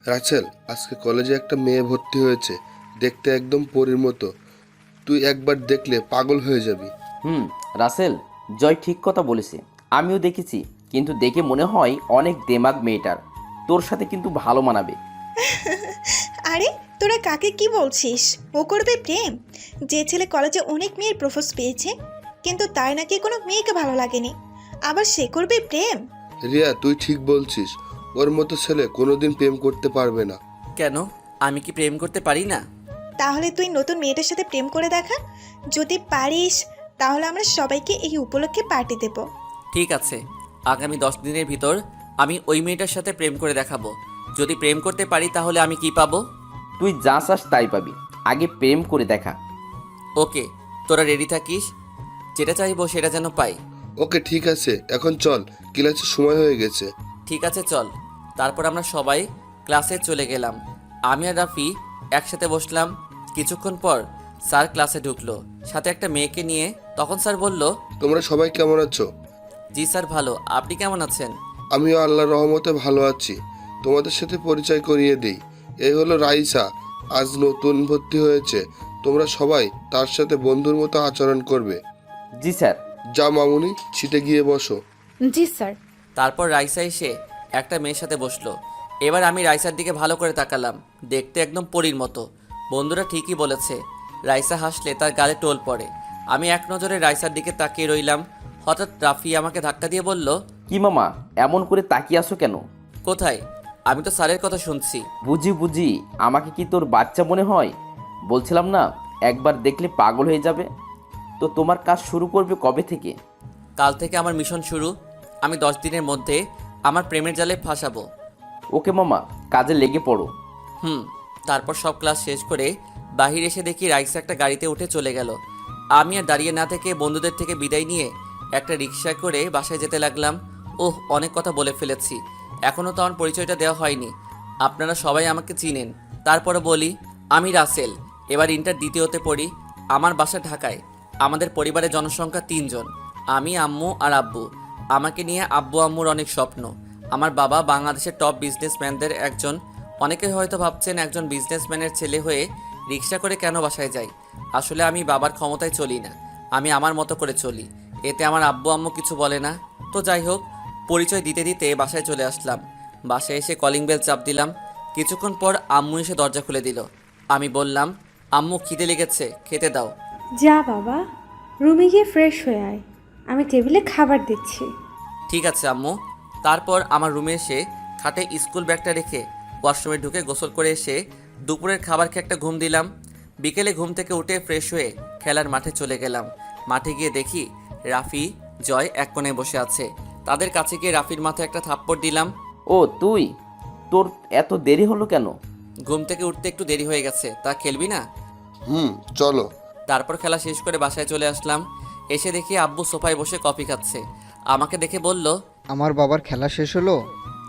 Rachel, আজকে কলেজে একটা মেয়ে ভর্তি হয়েছে, দেখতে একদম পরীর মতো। তুই একবার দেখলে পাগল হয়ে যাবি। হুম। রাসেল, জয় ঠিক কথা বলেছে। আমিও দেখেছি, কিন্তু দেখে মনে হয় অনেক দেমাগ মেয়েটার। তোর সাথে কিন্তু ভালো মানাবে। আরে তোরা কাকে কি বলছিস? ও করবে প্রেম? যে ছেলে কলেজে অনেক মেয়ের প্রপোজ পেয়েছে, কিন্তু তার নাকি কোনো মেয়েকে ভালো লাগেনি, আবার সে করবে প্রেম? রিয়া, তুই ঠিক বলছিস। ওর মতো ছেলে কোনোদিন প্রেম করতে পারবে না। কেন? আমি কি প্রেম করতে পারি না? তাহলে তুই নতুন মেয়েটার সাথে প্রেম করে দেখা। যদি পারিস তাহলে আমরা সবাইকে এই উপলক্ষে পার্টি দেব। ঠিক আছে, আগামী 10 দিনের ভিতর আমি ওই মেয়েটার সাথে প্রেম করে দেখাবো। যদি প্রেম করতে পারি তাহলে আমি কি পাবো? তুই যা চাস তাই পাবি, আগে প্রেম করে দেখা। ওকে, তোরা রেডি থাকিস, যেটা চাইবো সেটা যেন পাই। ওকে, ঠিক আছে, এখন চল, ক্লাসের সময় হয়ে গেছে। ঠিক আছে, চল। তারপর আমরা সবাই ক্লাসে চলে গেলাম। আমি আর রাফি একসাথে বসলাম। কিছুক্ষণ পর স্যার ক্লাসে ঢুকলো, সাথে একটা মেয়েকে নিয়ে। তখন স্যার বলল, তোমরা সবাই কেমন আছো? জি স্যার, ভালো। আপনি কেমন আছেন? আমিও আল্লাহর রহমতে ভালো আছি। তোমাদের সাথে পরিচয় করিয়ে দিই। এই হলো রাইসা, আজ নতুন ভর্তি হয়েছে। তোমরা সবাই তার সাথে বন্ধুর মতো আচরণ করবে। জি স্যার। যা মামুনি, ছিটে গিয়ে বসো। জি স্যার। তারপর রাইসা এসে একটা মেয়ের সাথে বসলো। এবার আমি রাইসার দিকে ভালো করে তাকালাম, দেখতে একদম পরীর মতো। বন্ধুরা ঠিকই বলেছে, রাইসা হাসলে তার গালে টোল পড়ে। আমি এক নজরে রাইসার দিকে তাকিয়ে রইলাম। হঠাৎ রাফি আমাকে ধাক্কা দিয়ে বলল, কি মামা, এমন করে তাকিয়ে আসো কেন? কোথায়? আমি তো স্যারের কথা শুনছি। বুঝি বুঝি, আমাকে কি তোর বাচ্চা মনে হয়? বলছিলাম না, একবার দেখলে পাগল হয়ে যাবে। তো তোমার কাজ শুরু করবে কবে থেকে? কাল থেকে আমার মিশন শুরু। আমি 10 দিনের মধ্যে আমার প্রেমের জালে ফাঁসাবো। ওকে মামা, কাজে লেগে পড়ো। হুম। তারপর সব ক্লাস শেষ করে বাহির এসে দেখি রাইসা একটা গাড়িতে উঠে চলে গেল। আমি আর দাঁড়িয়ে না থেকে বন্ধুদের থেকে বিদায় নিয়ে একটা রিক্সা করে বাসায় যেতে লাগলাম। ওহ, অনেক কথা বলে ফেলেছি, এখনও তো আমার পরিচয়টা দেওয়া হয়নি। আপনারা সবাই আমাকে চিনেন, তারপরে বলি, আমি রাসেল, এবার ইন্টার দ্বিতীয়তে পড়ি। আমার বাসা ঢাকায়। আমাদের পরিবারের জনসংখ্যা 3 জন, আমি, আম্মু আর আব্বু। আমাকে নিয়ে আব্বু আম্মুর অনেক স্বপ্ন। আমার বাবা বাংলাদেশের টপ বিজনেসম্যানদের একজন। অনেকে হয়তো ভাবছেন একজন বিজনেসম্যানের ছেলে হয়ে রিক্সা করে কেন বাসায় যাই। আসলে আমি বাবার ক্ষমতায় চলি না, আমি আমার মতো করে চলি। এতে আমার আব্বু আম্মু কিছু বলে না। তো যাই হোক, পরিচয় দিতে দিতে বাসায় চলে আসলাম। বাসায় এসে কলিং বেল চাপ দিলাম। কিছুক্ষণ পর আম্মু এসে দরজা খুলে দিল। আমি বললাম, আম্মু খিদে লেগেছে, খেতে দাও। যা বাবা, রুমে গিয়ে ফ্রেশ হয়ে আয়, আমি টেবিলে খাবার দিচ্ছি। ঠিক আছে আম্মু। তারপর আমার রুমে এসে খাটে স্কুল ব্যাগটা রেখে ওয়াশরুমে ঢুকে গোসল করে এসে দুপুরের খাবার খেয়ে একটা ঘুম দিলাম। বিকেলে ঘুম থেকে উঠে ফ্রেশ হয়ে খেলার মাঠে চলে গেলাম। মাঠে গিয়ে দেখি রাফি, জয় এক কোণে বসে আছে। তাদের কাছে গিয়ে রাফির মাথায় একটা থাপ্পড় দিলাম। ও তুই, তোর এত দেরি হলো কেন? ঘুম থেকে উঠতে একটু দেরি হয়ে গেছে, তা খেলবি না? চলো। তারপর খেলা শেষ করে বাসায় চলে আসলাম। এসে দেখি আব্বু সোফায় বসে কফি খাচ্ছে। আমাকে দেখে বলল, আমার বাবার খেলা শেষ হলো?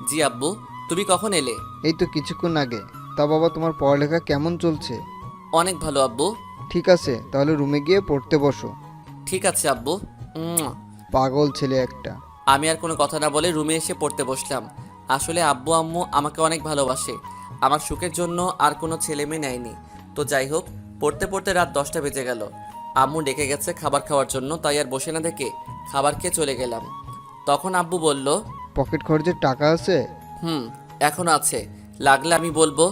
জি আব্বু। তুমি কখন এলে? এই তো কিছুক্ষণ আগে। তা বাবা, তোমার পড়ালেখা কেমন চলছে? অনেক ভালো আব্বু। ঠিক আছে, তাহলে রুমে গিয়ে পড়তে বসো। ঠিক আছে আব্বু। পাগল ছেলে একটা। আমি আর কোনো কথা না বলে রুমে এসে পড়তে বসলাম। আসলে আব্বু আম্মু আমাকে অনেক ভালোবাসে, আমার সুখের জন্য আর কোনো ছেলে মেয়ে নেয়নি। তো যাই হোক, পড়তে পড়তে রাত 10টা বেজে গেল। আম্মু ডেকে গেছে খাবার খাওয়ার জন্য, তাই আর বসে না দেখে খাবার খেয়ে চলে গেলাম। তখন আব্বু বলল, পকেট খরচের টাকা আছে? হুম, এখনও আছে, লাগলে আমি বলবো।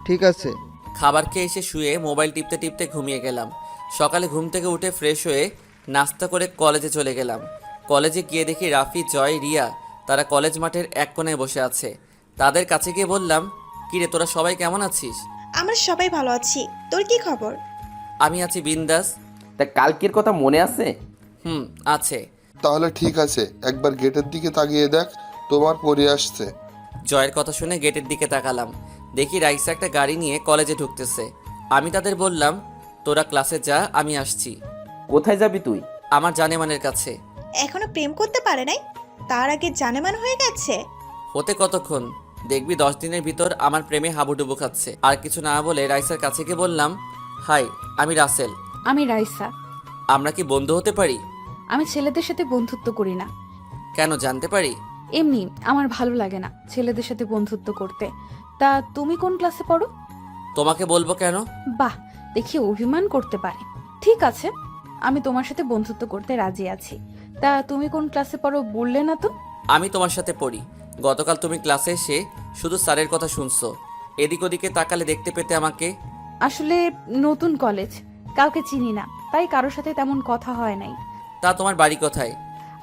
ঠিক আছে। খাবার খেয়ে এসে শুয়ে মোবাইল টিপতে টিপতে ঘুমিয়ে গেলাম। সকালে ঘুম থেকে উঠে ফ্রেশ হয়ে নাস্তা করে কলেজে চলে গেলাম। কলেজে গিয়ে দেখি রাফি, জয়, রিয়া তারা কলেজ মাঠের এক কোণায় বসে আছে। তাদের কাছে গিয়ে বললাম, কিরে তোরা সবাই কেমন আছিস? আমরা সবাই ভালো আছি, তোর কি খবর? আমি আছি বিন্দাস। তা কালকের কথা মনে আছে? হুম, আছে। তাহলে ঠিক আছে, একবার গেটের দিকে তাকিয়ে দেখ, তোমার পরি আসছে। জয়ের কথা শুনে গেটের দিকে তাকালাম। দেখি রাইসা একটা গাড়ি নিয়ে কলেজে ঢুকতেছে। আমি তাদের বললাম, তোরা ক্লাসে যা, আমি আসছি। কোথায় যাবি তুই? আমার জানেমানের কাছে। এখনো প্রেম করতে পারে নাই, তার আগে জানেমান হয়ে গেছে? হতে কতক্ষণ, দেখবি 10 দিনের ভিতর আমার প্রেমে হাবুডুবু খাচ্ছে। আর কিছু না বলে রাইসার কাছে গিয়ে বললাম, হাই, আমি রাসেল। আমি রাইসা। আমরা কি বন্ধু হতে পারি? আমি ছেলেদের সাথে বন্ধুত্ব করি না। কেন, জানতে পারি? এমনি আমার ভালো লাগে না ছেলেদের সাথে বন্ধুত্ব করতে। তা তুমি কোন ক্লাসে পড়ো? তোমাকে বলবো কেন? বাহ, দেখি অভিমান করতে পারে। ঠিক আছে, আমি তোমার সাথে বন্ধুত্ব করতে রাজি আছি। তা তুমি কোন ক্লাসে পড়ো বললে না তো? আমি তোমার সাথে পড়ি। গতকাল তুমি ক্লাসে এসে শুধু স্যারের কথা শুনছো, এদিক ওদিকে তাকালে দেখতে পেতে আমাকে। আসলে নতুন কলেজ, কাউকে চিনি না, তাই কারোর সাথে তেমন কথা হয় নাই। তা তোমার বাড়ি কোথায়?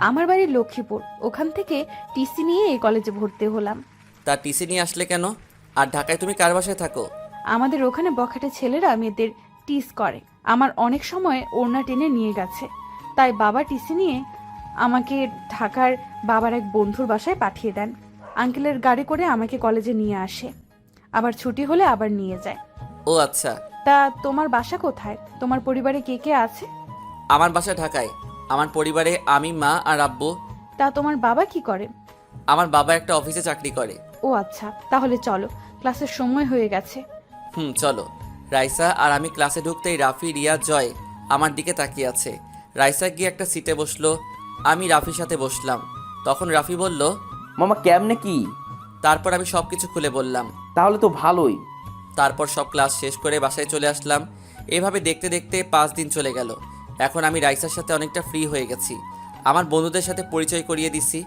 আমার বাড়ি লক্ষ্মীপুর, ওখান থেকে টিসি নিয়ে এই কলেজে ভর্তি হলাম। তা টিসি নিয়ে আসলে কেন? আর ঢাকায় তুমি কার বাসায় থাকো? আমাদের ওখানে বখাটে ছেলেরা মেয়েদের টিস করে, আমার অনেক সময় ওড়না টেনে নিয়ে গেছে, তাই বাবা টিসি নিয়ে আমাকে ঢাকার বাবার এক বন্ধুর বাসায় পাঠিয়ে দেন। আঙ্কেলের গাড়ি করে আমাকে কলেজে নিয়ে আসে, আবার ছুটি হলে আবার নিয়ে যায়। ও আচ্ছা। তা তোমার বাসা কোথায়? তোমার পরিবারে কে কে আছে? আমার বাসা ঢাকায়। আমার পরিবারে আমি, মা আর আব্বু। তা তোমার বাবা কি করে? আমার বাবা একটা অফিসে চাকরি করে। ও আচ্ছা, তাহলে চলো, ক্লাসের সময় হয়ে গেছে। চলো। রাইসা আর আমি ক্লাসে ঢুকতেই রাফি, রিয়া, জয় আমার দিকে তাকিয়ে আছে। রাইসা গিয়ে একটা সিটে বসলো, আমি রাফির সাথে বসলাম। তখন রাফি বলল, মামা কেমনে কি? তারপর আমি সব কিছু খুলে বললাম। তাহলে তো ভালোই। তারপর সব ক্লাস শেষ করে বাসায় চলে আসলাম। এভাবে দেখতে দেখতে 5 দিন চলে গেল। এখন আমি রাইসার সাথে অনেকটা ফ্রি হয়ে গেছি। আমার বন্ধুদের সাথে পরিচয় করিয়ে দিছি।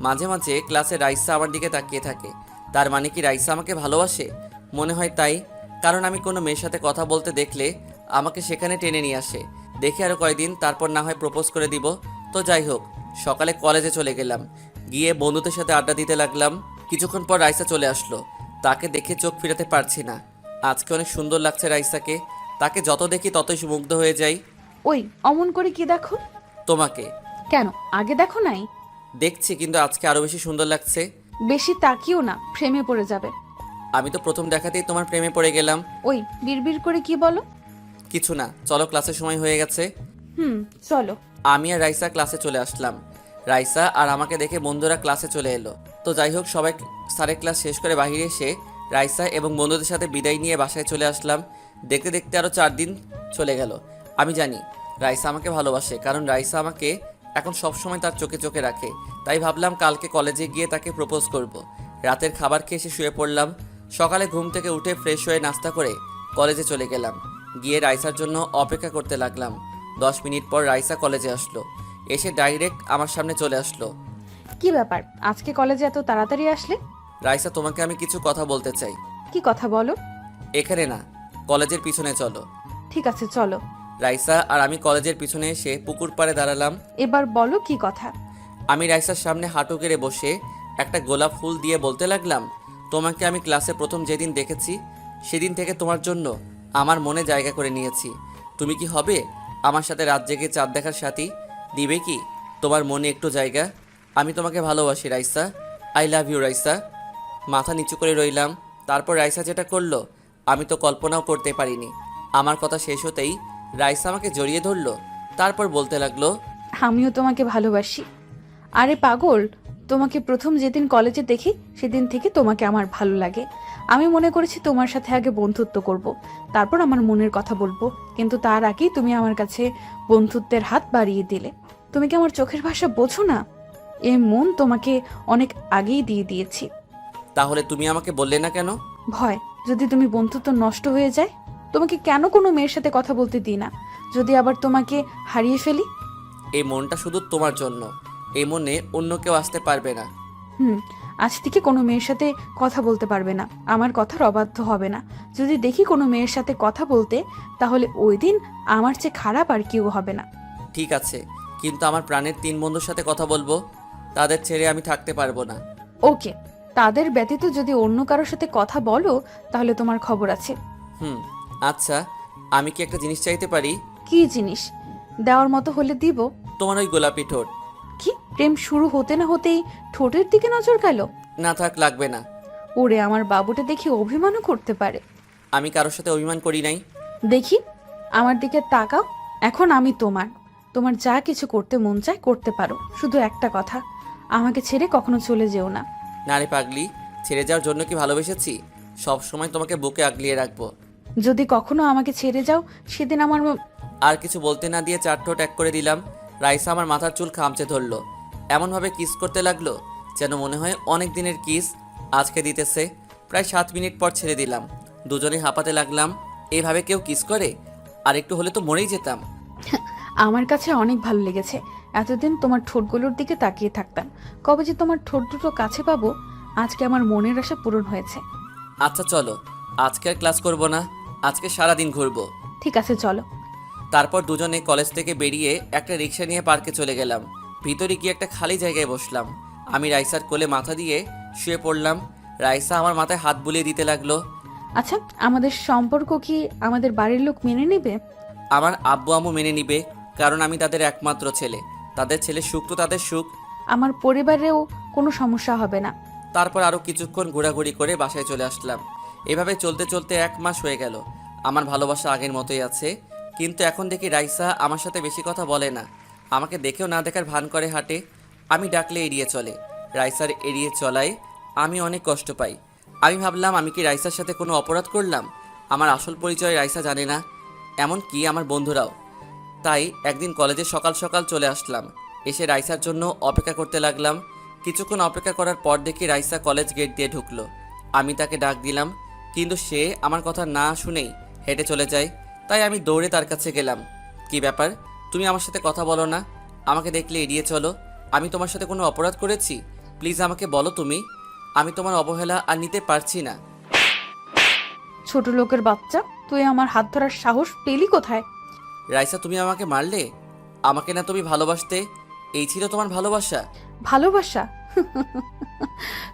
মাঝে মাঝে ক্লাসে রাইসা আমার দিকে তাকিয়ে থাকে। তার মানে কি রাইসা আমাকে ভালোবাসে? মনে হয় তাই, কারণ আমি কোনো মেয়ের সাথে কথা বলতে দেখলে আমাকে সেখানে টেনে নিয়ে আসে। দেখে আরও কয়েকদিন, তারপর না হয় প্রপোজ করে দিব। তো যাই হোক, সকালে কলেজে চলে গেলাম। গিয়ে বন্ধুদের সাথে আড্ডা দিতে লাগলাম। কিছুক্ষণ পর রাইসা চলে আসলো। তাকে দেখে চোখ ফিরাতে পারছি না। আজকে অনেক সুন্দর লাগছে রাইসাকে। তাকে যত দেখি ততই মুগ্ধ হয়ে যাই। ওই অমন করে কি দেখো? তোমাকে। কেন, আগে দেখো নাই? দেখছি, কিন্তু আজকে আরও বেশি সুন্দর লাগছে। বেশি তাকিও না, প্রেমে পড়ে যাবে। আমি তো প্রথম দেখাতেই তোমার প্রেমে পড়ে গেলাম। ওই বিড়বিড় করে কি বলো? কিছু না, চলো, ক্লাসের সময় হয়ে গেছে। চলো। আমি আর রাইসা ক্লাসে চলে আসলাম। রাইসা আর আমাকে দেখে বন্ধুরা ক্লাসে চলে এলো। তো যাই হোক, সবাই স্যারের ক্লাস শেষ করে বাইরে এসে রাইসা এবং বন্ধুদের সাথে বিদায় নিয়ে বাসায় চলে আসলাম। দেখতে দেখতে আরও 4 দিন চলে গেল। আমি জানি রাইসা আমাকে ভালোবাসে, কারণ রাইসা আমাকে এখন সবসময় তার চোখে চোখে রাখে। তাই ভাবলাম কালকে কলেজে গিয়ে তাকে প্রপোজ করব। রাতের খাবার খেয়ে এসে শুয়ে পড়লাম। সকালে ঘুম থেকে উঠে ফ্রেশ হয়ে নাস্তা করে কলেজে চলে গেলাম। গিয়ে রাইসার জন্য অপেক্ষা করতে লাগলাম। 10 মিনিট পর রাইসা কলেজে আসলো। এসে ডাইরেক্ট আমার সামনে চলে আসলো। কি ব্যাপার, আজকে কলেজে এত তাড়াতাড়ি আসলে? রাইসা, তোমাকে আমি কিছু কথা বলতে চাই। কি কথা বলো? এখানে না, কলেজের পিছনে চলো। ঠিক আছে, চলো। রাইসা আর আমি কলেজের পিছনে এসে পুকুর পাড়ে দাঁড়ালাম। এবার বলো কি কথা। আমি রাইসার সামনে হাঁটু গেড়ে বসে একটা গোলাপ ফুল দিয়ে বলতে লাগলাম, তোমাকে আমি ক্লাসে প্রথম যেদিন দেখেছি সেদিন থেকে তোমার জন্য আমার মনে জায়গা করে নিয়েছি। তুমি কি হবে আমার সাথে রাত জেগে চাঁদ দেখার সাথী? দিবে কি তোমার মনে একটু জায়গা? আমি তোমাকে ভালোবাসি Raisa. I love you Raisa. মাথা নিচু করে রইলাম। তারপর রাইসা যেটা করলো আমি তো কল্পনাও করতে পারিনি। আমার কথা শেষ হতেই রাইসা আমাকে জড়িয়ে ধরলো। তারপর বলতে লাগলো, আমিও তোমাকে ভালোবাসি। আরে পাগল, তোমাকে প্রথম যেদিন কলেজে দেখি সেদিন থেকে তোমাকে আমার ভালো লাগে। আমি মনে করেছি তোমার সাথে আগে বন্ধুত্ব করব, তারপর আমার মনের কথা বলবো, কিন্তু তার আগেই তুমি আমার কাছে বন্ধুত্বের হাত বাড়িয়ে দিলে। তুমি কি আমার চোখের ভাষা বোঝো না? এ মন তোমাকে অনেক আগেই দিয়ে দিয়েছি। তাহলে তুমি আমাকে বললে না কেন? ভয়, যদি তুমি বন্ধুত্ব নষ্ট হয়ে যায়। তোমাকে কেন কোনো মেয়ের সাথে কথা বলতে দিই না, যদি আবার তোমাকে হারিয়ে ফেলি। এই মনটা শুধু তোমার জন্য, এই মনে অন্য কেউ আসতে পারবে না। আজ থেকে কোনো মেয়ের সাথে কথা বলতে পারবে না, আমার কথার অবাধ্য হবে না। যদি দেখি কোনো মেয়ের সাথে কথা বলতে, তাহলে ওই দিন আমার চেয়ে খারাপ আর কেউ হবে না। ঠিক আছে, কিন্তু আমার প্রাণের 3 বন্ধুর সাথে কথা বলবো, তাদের ছেড়ে আমি থাকতে পারবো না। ওকে, তাদের ব্যতীত যদি অন্য কারোর সাথে কথা বলো তাহলে তোমার খবর আছে। আচ্ছা, আমি কি একটা জিনিস চাইতে পারি? কি জিনিস? দেওয়ার মতো হলে দিব। তোমার ওই গোলাপি ঠোঁট। কি, প্রেম শুরু হতে না হতেই ঠোঁটের দিকে নজর গেল? না থাক, লাগবে না। ওরে আমার বাবুটা দেখি অভিমানও করতে পারে। আমি কারোর সাথে অভিমান করি নাই। দেখি, আমার দিকে তাকাও। এখন আমি তোমার, তোমার যা কিছু করতে মন চায় করতে পারো, শুধু একটা কথা, আমাকে ছেড়ে কখনো চলে যেও না। না রে পাগলি, ছেড়ে যাওয়ার জন্য কি ভালোবেসেছি? সব সময় তোমাকে বুকে আগলিয়ে রাখবো। যদি কখনো আমাকে ছেড়ে যাও সেদিন আমার আর কিছু বলতে না দিয়ে 4 ঠোঁট এক করে দিলাম। রাইসা আমার মাথার চুল খামচে ধরলো। এমনভাবে কিস করতে লাগলো যেন মনে হয় অনেক দিনের কিস আজকে দিতেছে। প্রায় 7 মিনিট পর ছেড়ে দিলাম। দুজনেই হাঁপাতে লাগলাম। এভাবে কেউ কিস করে? আর একটু হলে তো মরেই যেতাম। আমার কাছে অনেক ভালো লেগেছে। এতদিন তোমার ঠোঁটগুলোর দিকে তাকিয়ে থাকতাম, কবে যে তোমার ঠোঁট দুটো কাছে পাবো। আজকে আমার মনের আশা পূরণ হয়েছে। আচ্ছা চলো, আজকে আর ক্লাস করব না, আজকে সারাদিন ঘুরবো। ঠিক আছে, চলো। তারপর দুজনে কলেজ থেকে বেরিয়ে একটা রিক্সা নিয়ে পার্কে চলে গেলাম। ভিতরে গিয়ে একটা খালি জায়গায় বসলাম। আমি রাইসার কোলে মাথা দিয়ে শুয়ে পড়লাম। রাইসা আমার মাথায় হাত বুলিয়ে দিতে লাগলো। আচ্ছা, আমাদের সম্পর্ক কি আমাদের বাড়ির লোক মেনে নেবে? আমার আব্বু আম্মু মেনে নিবে, কারণ আমি তাদের একমাত্র ছেলে। তাদের ছেলে সুখ তো তাদের সুখ। আমার পরিবারেও কোনো সমস্যা হবে না। তারপর আরও কিছুক্ষণ ঘোরাঘুরি করে বাসায় চলে আসলাম। এভাবে চলতে চলতে 1 মাস হয়ে গেল। আমার ভালোবাসা আগের মতোই আছে, কিন্তু এখন দেখি রাইসা আমার সাথে বেশি কথা বলে না। আমাকে দেখেও না দেখার ভান করে হাঁটে। আমি ডাকলে এড়িয়ে চলে। রাইসার এড়িয়ে চলায় আমি অনেক কষ্ট পাই। আমি ভাবলাম, আমি কি রাইসার সাথে কোনো অপরাধ করলাম? আমার আসল পরিচয় রাইসা জানে না, এমনকি আমার বন্ধুরাও। তাই একদিন কলেজে সকাল সকাল চলে আসলাম। এসে রাইসার জন্য অপেক্ষা করতে লাগলাম। কিছুক্ষণ অপেক্ষা করার পর দেখি রাইসা কলেজ গেট দিয়ে ঢুকলো। আমি তাকে ডাক দিলাম, কিন্তু সে আমার কথা না শুনেই হেঁটে চলে যায়। তাই আমি দৌড়ে তার কাছে গেলাম। কি ব্যাপার, তুমি আমার সাথে কথা বলো না? আমাকে দেখলে এড়িয়ে চলো। আমি তোমার সাথে কোনো অপরাধ করেছি? প্লিজ আমাকে বলো তুমি। আমি তোমার অবহেলা আর নিতে পারছি না। ছোট লোকের বাচ্চা, তুই আমার হাত ধরার সাহস পেলি কোথায়? রাইসা, তুমি আমাকে মারলে? আমাকে না তুমি ভালোবাসতে? এই ছিল তোমার ভালোবাসা? ভালোবাসা?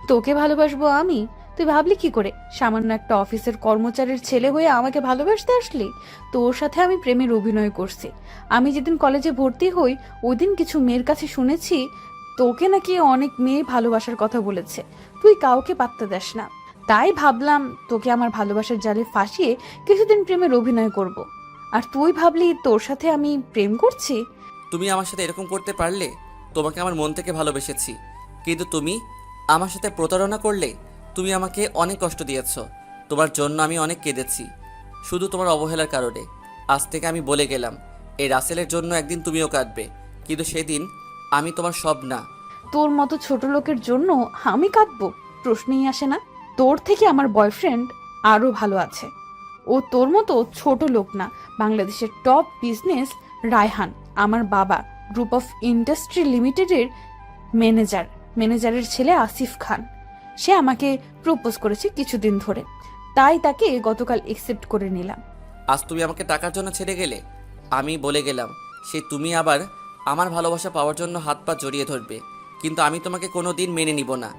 তোকে ভালোবাসবো আমি? তুই ভাবলি কি করে? সামান্য একটা অফিসের কর্মচারীর ছেলে হয়ে আমাকে ভালোবাসতে আসলি? তোর সাথে আমি প্রেমের অভিনয় করছি। আমি যেদিন কলেজে ভর্তি হই ওই দিন কিছু মেয়ের কাছে শুনেছি তোকে নাকি অনেক মেয়ে ভালোবাসার কথা বলেছে। তুই কাউকে পাত্তা দেস না। তাই ভাবলাম তোকে আমার ভালোবাসার জালে ফাঁসিয়ে কিছুদিন প্রেমের অভিনয় করব। আর তুই ভাবলি তোর সাথে আমি প্রেম করছি? তুমি আমার সাথে এরকম করতে পারলে? তোমাকে আমার মন থেকে ভালোবেসেছি, কিন্তু তুমি আমার সাথে প্রতারণা করলে। তুমি আমাকে অনেক কষ্ট দিয়েছ। তোমার জন্য আমি অনেক কেঁদেছি, শুধু তোমার অবহেলার কারণে। আজ থেকে আমি বলে গেলাম, এই রাসেলের জন্য একদিন তুমিও কাঁদবে, কিন্তু সেদিন আমি তোমার সব না। তোর মতো ছোট লোকের জন্য আমি কাঁদবো? প্রশ্নই আসে না। তোর থেকে আমার বয়ফ্রেন্ড আরো ভালো আছে। ও তোর মতো ছোট লোক না। বাংলাদেশের টপ বিজনেস রায়হান, আমার বাবা, গ্রুপ অফ ইন্ডাস্ট্রি লিমিটেডের ম্যানেজারের ছেলে আসিফ খান। সে আমাকে প্রপোজ করেছে কিছুদিন ধরে, তাই তাকে গতকাল একসেপ্ট করে নিলাম। আজ তুমি আমাকে টাকার জন্য ছেড়ে গেলে। আমি বলে গেলাম, সে তুমি আবার আমার ভালোবাসা পাওয়ার জন্য হাত পা জড়িয়ে ধরবে, কিন্তু আমি তোমাকে কোনো দিন মেনে নিব না।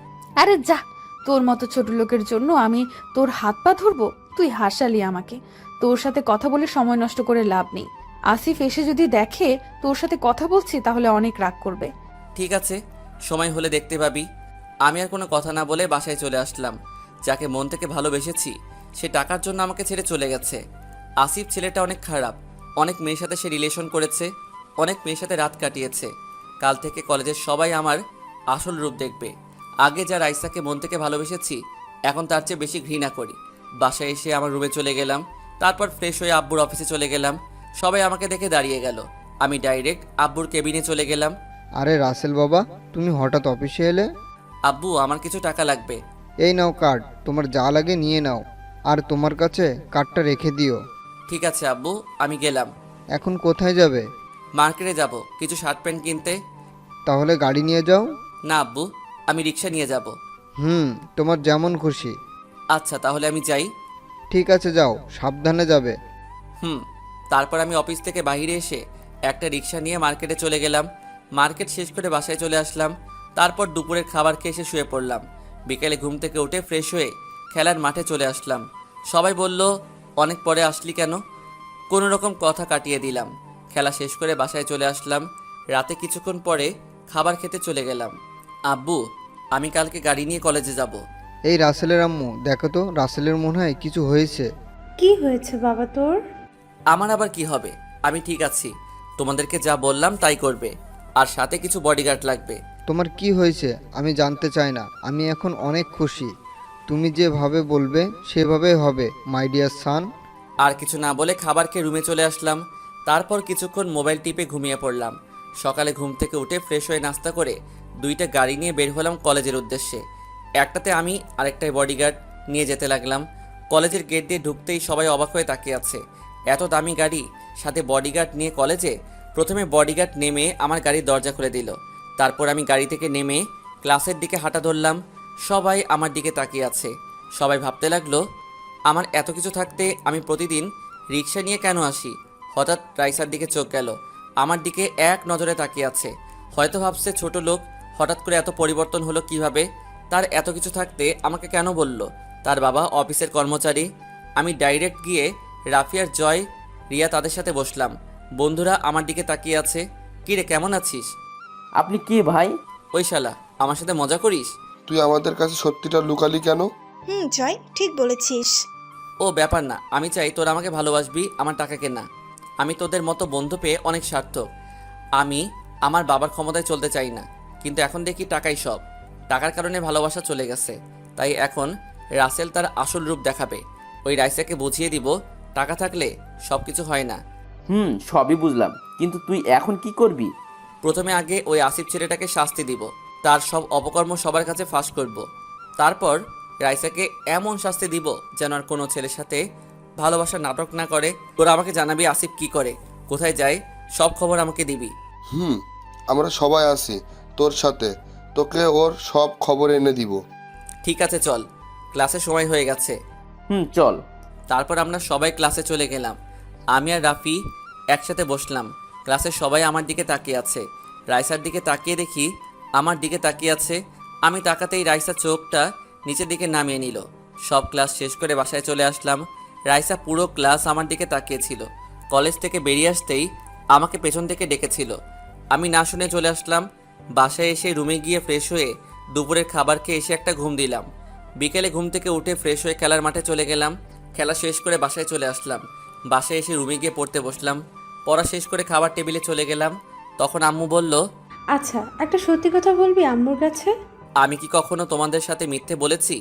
আরে যা, তোর মতো ছোট লোকের জন্য আমি তোর হাত পা ধরবো? তুই হাসালি আমাকে। তোর সাথে কথা বলে সময় নষ্ট করে লাভ নেই। আসিফ এসে যদি দেখে তোর সাথে কথা বলছি তাহলে অনেক রাগ করবে। ঠিক আছে, সময় হলে দেখতে পাবি। আমি আর কোনো কথা না বলে বাসায় চলে আসলাম। যাকে মন থেকে ভালোবেসেছি সে টাকার জন্য আমাকে ছেড়ে চলে গেছে। আসিফ ছেলেটা অনেক খারাপ। অনেক মেয়ের সাথে সে রিলেশন করেছে, অনেক মেয়ের সাথে রাত কাটিয়েছে। কাল থেকে কলেজের সবাই আমার আসল রূপ দেখবে। আগে যা রাইসাকে মন থেকে ভালোবেসেছি এখন তার চেয়ে বেশি ঘৃণা করি। বাসায় এসে আমার রুমে চলে গেলাম। তারপর ফ্রেশ হয়ে আব্বুর অফিসে চলে গেলাম। সবাই আমাকে দেখে দাঁড়িয়ে গেল। আমি ডাইরেক্ট আব্বুর কেবিনে চলে গেলাম। আরে রাসেল বাবা, তুমি হঠাৎ অফিসে এলে? আব্বু, আমার কিছু টাকা লাগবে। এই নাও কার্ড, তোমার যা লাগে নিয়ে নাও, আর তোমার কাছে কার্ডটা রেখে দিও। ঠিক আছে আব্বু, আমি গেলাম। এখন কোথায় যাবে? মার্কেটে যাব কিছু শার্ট প্যান্ট কিনতে। তাহলে গাড়ি নিয়ে যাও। না আব্বু, আমি রিক্সা নিয়ে যাব। তোমার যেমন খুশি। আচ্ছা তাহলে আমি যাই। ঠিক আছে, যাও, সাবধানে যাবে। তারপর আমি অফিস থেকে বাইরে এসে একটা রিক্সা নিয়ে মার্কেটে চলে গেলাম। মার্কেট শেষ করে বাসায় চলে আসলাম। তারপর দুপুরের খাবার খেয়ে এসে শুয়ে পড়লাম। বিকেলে ঘুম থেকে উঠে ফ্রেশ হয়ে খেলার মাঠে চলে আসলাম। সবাই বলল, অনেক পরে আসলি কেন? কোনো রকম কথা কাটিয়ে দিলাম। খেলা শেষ করে বাসায় চলে আসলাম। রাতে কিছুক্ষণ পরে খাবার খেতে চলে গেলাম। আব্বু, আমি কালকে গাড়ি নিয়ে কলেজে যাব। এই রাসেলের আম্মু, দেখো তো, রাসেলের মনে হয় কিছু হয়েছে। কি হয়েছে বাবা তোর? আমার আবার কি হবে? আমি ঠিক আছি। তোমাদেরকে যা বললাম তাই করবে, আর সাথে কিছু বডিগার্ড লাগবে। তোমার কি হয়েছে আমি জানতে চাই না। আমি এখন অনেক খুশি। তুমি যেভাবে বলবে সেভাবেই হবে, মাই ডিয়ার সান। আর কিছু না বলে খাবার খেয়ে রুমে চলে আসলাম। তারপর কিছুক্ষণ মোবাইল টিপে ঘুমিয়ে পড়লাম। সকালে ঘুম থেকে উঠে ফ্রেশ হয়ে নাস্তা করে 2টা গাড়ি নিয়ে বের হলাম কলেজের উদ্দেশ্যে। একটাতে আমি, আরেকটায় বডিগার্ড। নিয়ে যেতে লাগলাম। কলেজের গেট দিয়ে ঢুকতেই সবাই অবাক হয়ে তাকিয়ে আছে। এত দামি গাড়ি, সাথে বডিগার্ড নিয়ে কলেজে। প্রথমে বডিগার্ড নেমে আমার গাড়ির দরজা খুলে দিল। তারপর আমি গাড়ি থেকে নেমে ক্লাসের দিকে হাঁটা ধরলাম। সবাই আমার দিকে তাকিয়ে আছে। সবাই ভাবতে লাগলো আমার এত কিছু থাকতে আমি প্রতিদিন রিক্সা নিয়ে কেন আসি। হঠাৎ রাইসার দিকে চোখ গেল, আমার দিকে এক নজরে তাকিয়ে আছে। হয়তো ভাবছে ছোট লোক, হঠাৎ করে এত পরিবর্তন হলো কিভাবে। তার এত কিছু থাকতে আমাকে কেন বলল? তার বাবা অফিসের কর্মচারী। আমি ডাইরেক্ট গিয়ে রাফিয়ার, জয়, রিয়া তাদের সাথে বসলাম। বন্ধুরা আমার দিকে তাকিয়ে আছে। কী রে, কেমন আছিস? আপনি কে ভাই? ওই শালা, আমার সাথে মজা করিস? তুই আমাদের কাছে সত্যিটা লুকালি কেন? জয় ঠিক বলেছিস। ও ব্যাপার না, আমি চাই তোরা আমাকে ভালোবাসবি, আমার টাকাকে না। আমি তোদের মতো বন্ধু পেয়ে অনেক সার্থক। আমি আমার বাবার ক্ষমতায় চলতে চাই না, কিন্তু এখন দেখি টাকাই সব। টাকার কারণে ভালোবাসা চলে গেছে, তাই এখন রাসেল তার আসল রূপ দেখাবে। ওই রাইসাকে বুঝিয়ে দিব টাকা থাকলে সব কিছু হয় না। সবই বুঝলাম, কিন্তু তুই এখন কি করবি? প্রথমে আগে ওই আসিফ ছেলেটাকে শাস্তি দিব, তার সব অপকর্ম সবার কাছে ফাঁস করব। তারপর রাইসাকে এমন শাস্তি দিব যেন আর কোনো ছেলের সাথে ভালোবাসার নাটক না করে। তোরা আমাকে জানাবি আসিফ কি করে, কোথায় যায়, সব খবর আমাকে দিবি। আমরা সবাই আছি তোর সাথে, তোকে ওর সব খবর এনে দিব। ঠিক আছে, চল, ক্লাসে সময় হয়ে গেছে। চল। তারপর আমরা সবাই ক্লাসে চলে গেলাম। আমি আর রাফি একসাথে বসলাম। ক্লাসের সবাই আমার দিকে তাকিয়ে আছে। রাইসার দিকে তাকিয়ে দেখি আমার দিকে তাকিয়ে আছে। আমি তাকাতেই রাইসা চোখটা নিচের দিকে নামিয়ে নিল। সব ক্লাস শেষ করে বাসায় চলে আসলাম। রাইসা পুরো ক্লাস আমার দিকে তাকিয়েছিল। কলেজ থেকে বেরিয়ে আসতেই আমাকে পেছন থেকে ডেকেছিল। আমি না শুনে চলে আসলাম। বাসায় এসে রুমে গিয়ে ফ্রেশ হয়ে দুপুরের খাবার খেয়ে এসে একটা ঘুম দিলাম। বিকেলে ঘুম থেকে উঠে ফ্রেশ হয়ে খেলার মাঠে চলে গেলাম। খেলা শেষ করে বাসায় চলে আসলাম। বাসায় এসে রুমে গিয়ে পড়তে বসলাম। পড়া শেষ করে খাবার টেবিলে চলে গেলাম। তখন আম্মু বলল, আচ্ছা, একটা সত্যি কথা বলবি আম্মুর কাছে? আমি কি কখনো তোমাদের সাথে মিথ্যে বলেছি?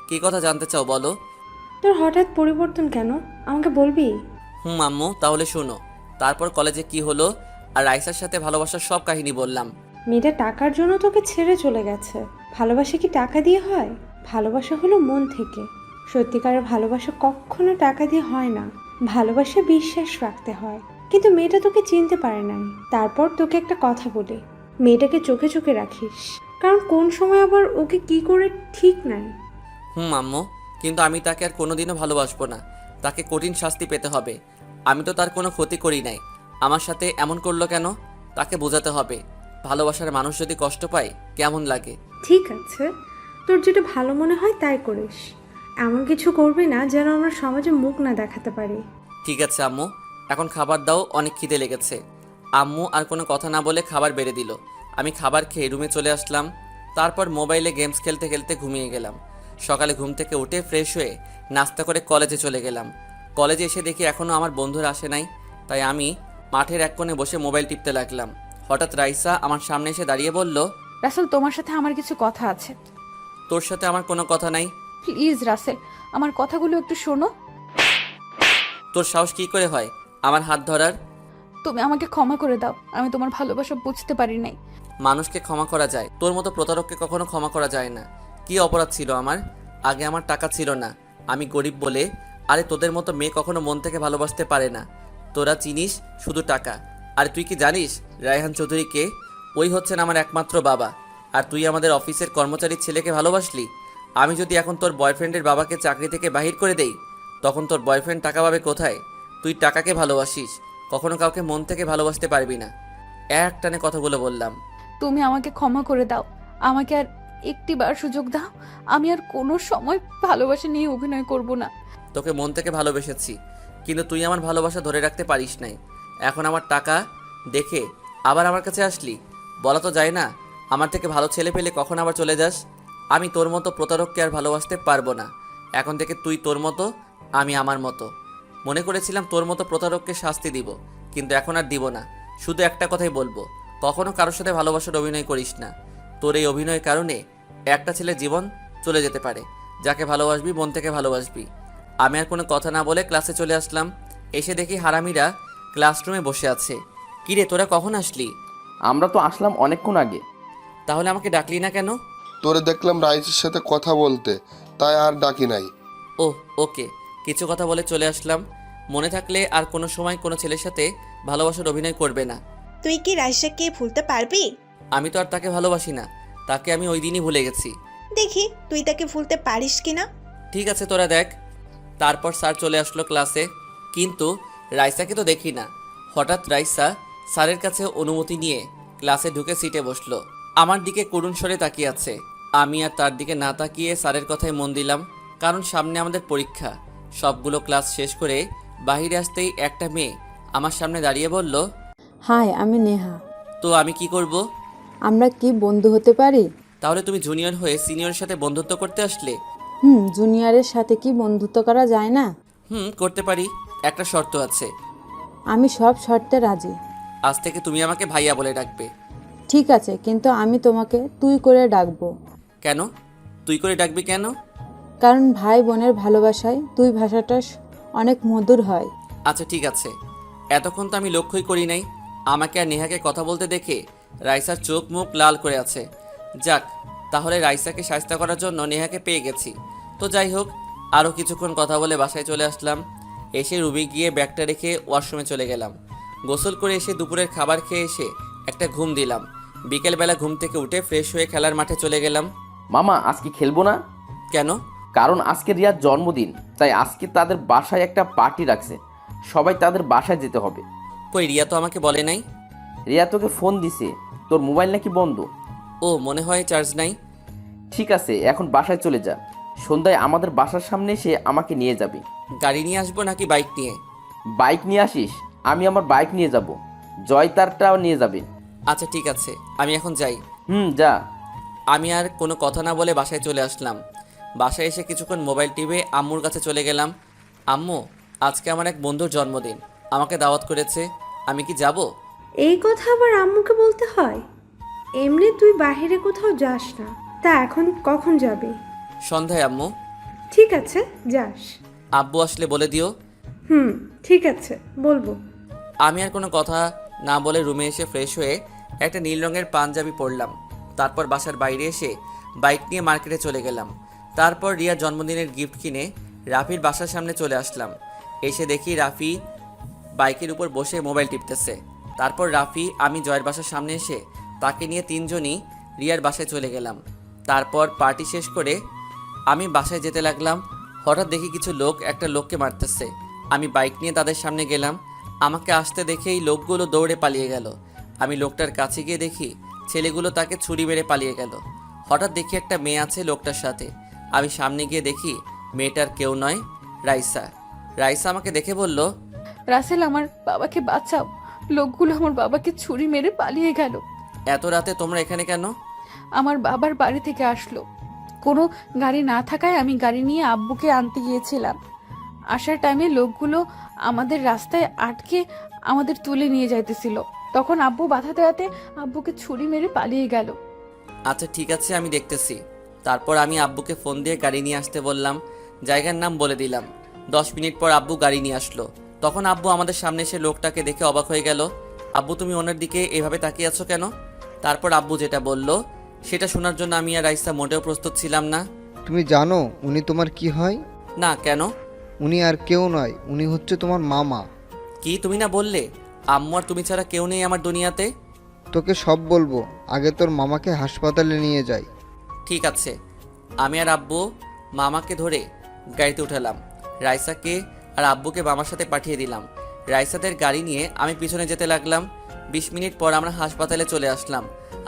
কী কথা জানতে চাও বলো? তোর হঠাৎ পরিবর্তন কেন, আমাকে বলবি? আম্মু, তাহলে শোনো। তারপর কলেজে কি হলো আর রাইসার সাথে ভালোবাসার সব কাহিনী বললাম। মেয়েটা টাকার জন্য তোকে ছেড়ে চলে গেছে। ভালোবাসা কি টাকা দিয়ে হয়? ভালোবাসা হলো মন থেকে। সত্যিকারের ভালোবাসা কখনো টাকা দিয়ে হয় না। ভালোবাসা বিশ্বাস রাখতে হয়। কিন্তু মেয়েটা তোকে চিনতে পারে নাই। তারপর তোকে একটা কথা বলি, মেয়েটাকে চোখে চোখে রাখিস, কারণ কোন সময় আবার ওকে কি করে ঠিক নাই। আম্মু, কিন্তু আমি তাকে আর কোনোদিনও ভালোবাসবো না। তাকে কঠিন শাস্তি পেতে হবে। আমি তো তার কোনো ক্ষতি করি নাই। আমার সাথে এমন করলো কেন? তাকে বোঝাতে হবে। ভালোবাসার মানুষ যদি কষ্ট পায় কেমন লাগে। ঠিক আছে, তোর যেটা ভালো মনে হয় তাই করিস। এমন কিছু করবি না যেন আমরা সমাজে মুখ না দেখাতে পারি। ঠিক আছে আম্মু, এখন খাবার দাও, অনেক খিদে লেগেছে। আম্মু আর কোনো কথা না বলে খাবার বেড়ে দিল। আমি খাবার খেয়ে রুমে চলে আসলাম। তারপর মোবাইলে গেমস খেলতে খেলতে ঘুমিয়ে গেলাম। সকালে ঘুম থেকে উঠে ফ্রেশ হয়ে নাস্তা করে কলেজে চলে গেলাম। কলেজে এসে দেখি এখনও আমার বন্ধুরা আসে নাই, তাই আমি মাঠের এক কোণে বসে মোবাইল টিপতে লাগলাম। হঠাৎ রাইসা আমার সামনে এসে দাঁড়িয়ে বলল, রাসেল, তোমার সাথে আমার কিছু কথা আছে। তোর সাথে আমার কোনো কথা নাই। প্লিজ রাসেল, আমার কথাগুলো একটু শোনো। তোর সাহস কী করে হয় আমার হাত ধরার? তুমি আমাকে ক্ষমা করে দাও, আমি তোমার ভালোবাসা বুঝতে পারি নাই। মানুষকে ক্ষমা করা যায়, তোর মতো প্রতারককে কখনো ক্ষমা করা যায় না। কি অপরাধ ছিল আমার? আগে আমার টাকা ছিল না, আমি গরিব বলে। আরে তোদের মতো মেয়ে কখনো মন থেকে ভালোবাসতে পারে না। তোরা চিনিস শুধু টাকা। আরে তুই কি জানিস রায়হান চৌধুরীকে? ওই হচ্ছেন আমার একমাত্র বাবা। আর তুই আমাদের অফিসের কর্মচারীর ছেলেকে ভালোবাসলি। আমি যদি এখন তোর বয়ফ্রেন্ডের বাবাকে চাকরি থেকে বাহির করে দেই, তখন তোর বয়ফ্রেন্ড টাকা পাবে কোথায়? তুই টাকাকে ভালোবাসিস, কখনো কাউকে মন থেকে ভালোবাসতে পারবি না। এক টানে কথাগুলো বললাম। তুমি আমাকে ক্ষমা করে দাও, আমাকে আর একটিবার সুযোগ দাও। আমি আর কোনো সময় ভালোবাসা নিয়ে অভিনয় করব না। তোকে মন থেকে ভালোবেসেছি, কিন্তু তুই আমার ভালোবাসা ধরে রাখতে পারিস নাই। এখন আমার টাকা দেখে আবার আমার কাছে আসলি। বলা তো যায় না, আমার থেকে ভালো ছেলে পেলে কখন আবার চলে যাস। আমি তোর মতো প্রতারককে আর ভালোবাসতে পারবো না। এখন থেকে তুই তোর মতো, আমি আমার মতো। মনে করেছিলাম তোর মতো প্রতারককে শাস্তি দিব, কিন্তু এখন আর দিব না। শুধু একটা কথাই বলবো, কখনো কারোর সাথে ভালোবাসার অভিনয় করিস না। তোর এই অভিনয়ের কারণে একটা ছেলের জীবন চলে যেতে পারে। যাকে ভালোবাসবি মন থেকে ভালোবাসবি। আমি আর কোনো কথা না বলে ক্লাসে চলে আসলাম। এসে দেখি হারামিরা ক্লাসরুমে বসে আছে। কিরে, তোরা কখন আসলি? আমরা তো আসলাম অনেকক্ষণ আগে। তাহলে আমাকে ডাকলি না কেন? তোরে দেখলাম রাইসের সাথে কথা বলতে, তাই আর ডাকি নাই। ওহ ওকে, কিছু কথা বলে চলে আসলাম। মনে থাকলে আর কোনো সময় কোনো ছেলের সাথে ভালোবাসার অভিনয় করবে না। তুই কি রাইসাকে ভুলতে পারবি? আমি তো আর তাকে ভালোবাসি না, তাকে আমি ওই দিনই ভুলে গেছি। দেখি তুই তাকে ভুলতে পারিস কিনা। ঠিক আছে, তোরা দেখ। তারপর স্যার চলে আসলো ক্লাসে, কিন্তু রাইসাকে তো দেখি না। হঠাৎ রাইসা স্যারের কাছে অনুমতি নিয়ে ক্লাসে ঢুকে সিটে বসলো। আমার দিকে করুণ স্বরে তাকিয়ে আছে। আমি আর তার দিকে না তাকিয়ে স্যারের কথায় মন দিলাম, কারণ সামনে আমাদের পরীক্ষা। সবগুলো ক্লাস শেষ করে বাইরে আসতেই একটা মেয়ে আমার সামনে দাঁড়িয়ে বলল, হাই, আমি নেহা। তো আমি কি করব? আমরা কি বন্ধু হতে পারি? তাহলে তুমি জুনিয়র হয়ে সিনিয়রের সাথে বন্ধুত্ব করতে আসলে? জুনিয়রের সাথে কি বন্ধুত্ব করা যায় না? করতে পারি, একটা শর্ত আছে। আমি সব শর্তে রাজি। আজ থেকে তুমি আমাকে ভাইয়া বলে ডাকবে। ঠিক আছে, কিন্তু আমি তোমাকে তুই করে ডাকবো। কেন তুই করে ডাকবি কেন? কারণ ভাই বোনের ভালোবাসায় তুই ভাষাটা অনেক মধুর হয়। আচ্ছা ঠিক আছে। এতক্ষণ তো আমি লক্ষ্যই করি নাই আমাকে আর নেহাকে কথা বলতে দেখে রাইসার চোখ মুখ লাল করে আছে। যাক, তাহলে রাইসাকে শায়েস্তা করার জন্য নেহাকে পেয়ে গেছি। তো যাই হোক, আরও কিছুক্ষণ কথা বলে বাসায় চলে আসলাম। এসে রুমে গিয়ে ব্যাগটা রেখে ওয়াশরুমে চলে গেলাম। গোসল করে এসে দুপুরের খাবার খেয়ে এসে একটা ঘুম দিলাম। বিকেলবেলা ঘুম থেকে উঠে ফ্রেশ হয়ে খেলার মাঠে চলে গেলাম। মামা আজকে খেলবো না? কেন? কারণ আজকে রিয়ার জন্মদিন, তাই আজকে তাদের বাসায় একটা পার্টি রাখছে, সবাই তাদের বাসায় যেতে হবে। কই, রিয়া তো আমাকে বলে নাই। রিয়া তোকে ফোন দিছে, তোর মোবাইল নাকি বন্ধ। ও মনে হয় চার্জ নাই। ঠিক আছে, এখন বাসায় চলে যা, সন্ধ্যায় আমাদের বাসার সামনে এসে আমাকে নিয়ে যাবি। গাড়ি নিয়ে আসবো নাকি বাইক নিয়ে? বাইক নিয়ে আসিস, আমি আমার বাইক নিয়ে যাব, জয় তারটাও নিয়ে যাবে। আচ্ছা ঠিক আছে, আমি এখন যাই। যা। আমি আর কোনো কথা না বলে বাসায় চলে আসলাম। বাসায় এসে কিছুক্ষণ মোবাইল টিপে আম্মুর কাছে চলে গেলাম। আম্মু, আজকে আমার এক বন্ধুর জন্মদিন, আমাকে দাওয়াত করেছে, আমি কি যাব? এই কথা আবার আম্মুকে বলতে হয়? এমনি তুই বাইরে কোথাও যাস না, তা এখন কখন যাবি? সন্ধ্যায় আম্মু। ঠিক আছে, যাস। আব্বু আসলে বলে দিও। ঠিক আছে, বলবো। আমি আর কোনো কথা না বলে রুমে এসে ফ্রেশ হয়ে একটা নীল রঙের পাঞ্জাবি পরলাম। তারপর বাসার বাইরে এসে বাইক নিয়ে মার্কেটে চলে গেলাম। তারপর রিয়ার জন্মদিনের গিফট কিনে রাফির বাসার সামনে চলে আসলাম। এসে দেখি রাফি বাইকের উপর বসে মোবাইল টিপতেছে। তারপর রাফি, আমি জয়ের বাসার সামনে এসে তাকে নিয়ে তিনজনই রিয়ার বাসায় চলে গেলাম। তারপর পার্টি শেষ করে আমি বাসায় যেতে লাগলাম। হঠাৎ দেখি কিছু লোক একটা লোককে মারতেছে। আমি বাইক নিয়ে তাদের সামনে গেলাম। আমাকে আসতে দেখেই লোকগুলো দৌড়ে পালিয়ে গেল। আমি লোকটার কাছে গিয়ে দেখি ছেলেগুলো তাকে ছুরি মেরে পালিয়ে গেল। হঠাৎ দেখি একটা মেয়ে আছে লোকটার সাথে। আমি সামনে গিয়ে দেখি মেয়েটার কেউ নয়, রাইসা। রাইসা আমাকে দেখে বলল, রাসেল, আমার বাবাকে বাঁচাও, লোকগুলো আমার বাবাকে ছুরি মেরে পালিয়ে গেল। এত রাতে তোমরা এখানে কেন? আমার বাবার বাড়ি থেকে আসলো, কোনো গাড়ি না থাকায় আমি গাড়ি নিয়ে আব্বুকে আনতে গিয়েছিলাম। আসার টাইমে লোকগুলো আমাদের রাস্তায় আটকে আমাদের তুলে নিয়ে যাইতেছিল, তখন আব্বু বাধা দেওয়াতে আব্বুকে ছুরি মেরে পালিয়ে গেল। আচ্ছা ঠিক আছে, আমি দেখতেছি। তারপর আমি আব্বুকে ফোন দিয়ে গাড়ি নিয়ে আসতে বললাম, জায়গার নাম বলে দিলাম। 10 মিনিট পর আব্বু গাড়ি নিয়ে আসলো। তখন আব্বু আমাদের সামনে এসে লোকটাকে দেখে অবাক হয়ে গেল। আব্বু, তুমি ওনার দিকে এভাবে তাকিয়ে আছো কেন? তারপর আব্বু যেটা বলল সেটা শোনার জন্য আমি আর রাইসা মোটেও প্রস্তুত ছিলাম না। তুমি জানো উনি তোমার কি হয়? না, কেন? উনি আর কেউ নয়, উনি হচ্ছে তোমার মামা। কি তুমি না বললে আম্মু আর তুমি ছাড়া কেউ নেই আমার দুনিয়াতে? তোকে সব বলবো, আগে তোর মামাকে হাসপাতালে নিয়ে যাই। ঠিক আছে। আমি আর আব্বু মামাকে ধরে গাড়িতে উঠালাম। রাইসাকে আর আব্বুকে মামার সাথে পাঠিয়ে দিলাম। রাইসাদের গাড়ি নিয়ে আমি পিছনে যেতে লাগলাম। 20 মিনিট পর আমরা হাসপাতালে চলে আসলাম।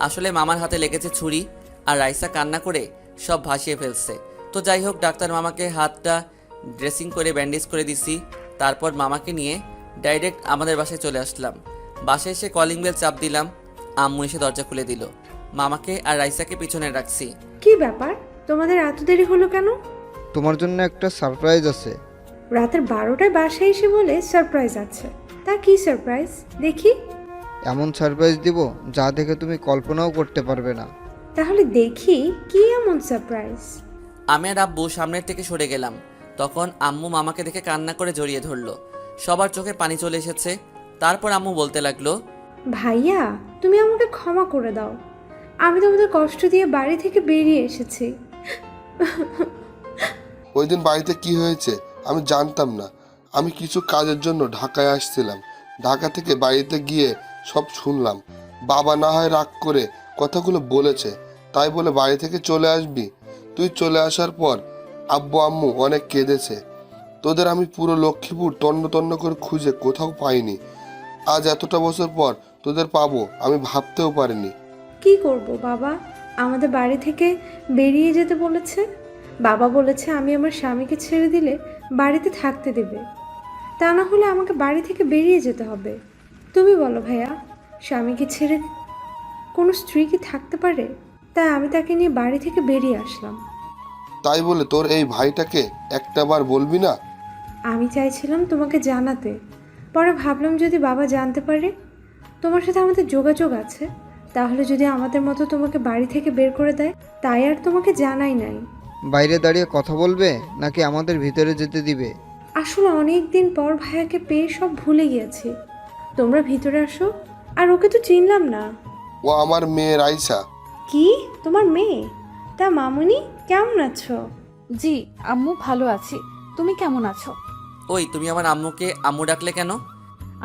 আসলে মামার হাতে লেগেছে ছুরি, আর রাইসা কান্না করে সব ভাসিয়ে ফেলছে। তো যাই হোক, ডাক্তার মামাকে হাতটা ড্রেসিং করে ব্যান্ডেজ করে দিছি। তারপর মামাকে নিয়ে ডাইরেক্ট আমাদের বাসায় চলে আসলাম। বাসায় এসে কলিং বেল চাপ দিলাম। আম্মু এসে দরজা খুলে দিল। মামাকে আর রাইসাকে পিছনে রাখছি। কি ব্যাপার, তোমাদের এত দেরি হলো কেন? তোমার জন্য একটা সারপ্রাইজ আছে। রাতের 12টায় বাসায় এসে বলে সারপ্রাইজ আছে, তা কি সারপ্রাইজ দেখি? এমন সারপ্রাইজ দিব যা দেখে তুমি কল্পনাও করতে পারবে না। তাহলে দেখি কি এমন সারপ্রাইজ। আমি আর আব্বু সামনের থেকে সরে গেলাম। তখন আম্মু মামাকে দেখে কান্না করে জড়িয়ে ধরলো। সবার চোখে পানি চলে এসেছে। তারপর আম্মু বলতে লাগলো, ভাইয়া, তুমি আমাকে ক্ষমা করে দাও, আমি তোমাদের কষ্ট দিয়ে বাড়ি থেকে বেরিয়ে এসেছি। ওই দিন বাড়িতে কি হয়েছে আমি জানতাম না। আমি কিছু কাজের জন্য ঢাকায় আসছিলাম। ঢাকা থেকে বাড়িতে গিয়ে সব শুনলাম। বাবা না হয় রাগ করে কথাগুলো বলেছে, তাই বলে বাড়ি থেকে চলে আসবি? তুই চলে আসার পর আব্বু আম্মু অনেক কেঁদেছে। তোদের আমি পুরো লক্ষ্মীপুর তন্ন তন্ন করে খুঁজে কোথাও পাইনি। আজ এতটা বছর পর তোদের পাবো আমি ভাবতেও পারিনি। কি করব বাবা, আমাদের বাড়ি থেকে বেরিয়ে যেতে বলেছে। বাবা বলেছে আমি আমার স্বামীকে ছেড়ে দিলে বাড়িতে থাকতে দেবে, তা না হলে আমাকে বাড়ি থেকে বেরিয়ে যেতে হবে। তুমি বলো ভাইয়া, স্বামীকে ছেড়ে কোনো স্ত্রী কি থাকতে পারে? তাই আমি তাকে নিয়ে বাড়ি থেকে বেরিয়ে আসলাম। তাই বলে তোর এই ভাইটাকে একটাবার বলবি না? আমি চাইছিলাম তোমাকে জানাতে, পরে ভাবলাম যদি বাবা জানতে পারে তোমার সাথে আমাদের যোগাযোগ আছে, তাহলে যদি আমাদের মতো তোমাকে বাড়ি থেকে বের করে দেয়, তাই আর তোমাকে জানাই নাই। বাইরে দাঁড়িয়ে কথা বলবে নাকি আমাদের ভিতরে যেতে দিবে? আসলে অনেক দিন পর ভাইয়াকে পেয়ে সব ভুলে গিয়েছি। তোমরা ভিতরে আসো। আর ওকে তো চিনলাম না। ও আমার মেয়ে রাইসা। কি তোমার মেয়ে? তা মামুনি কেমন আছো? জি আম্মু ভালো আছি, তুমি কেমন আছো? ওই তুমি আমার আম্মুকে আম্মু ডাকলে কেন?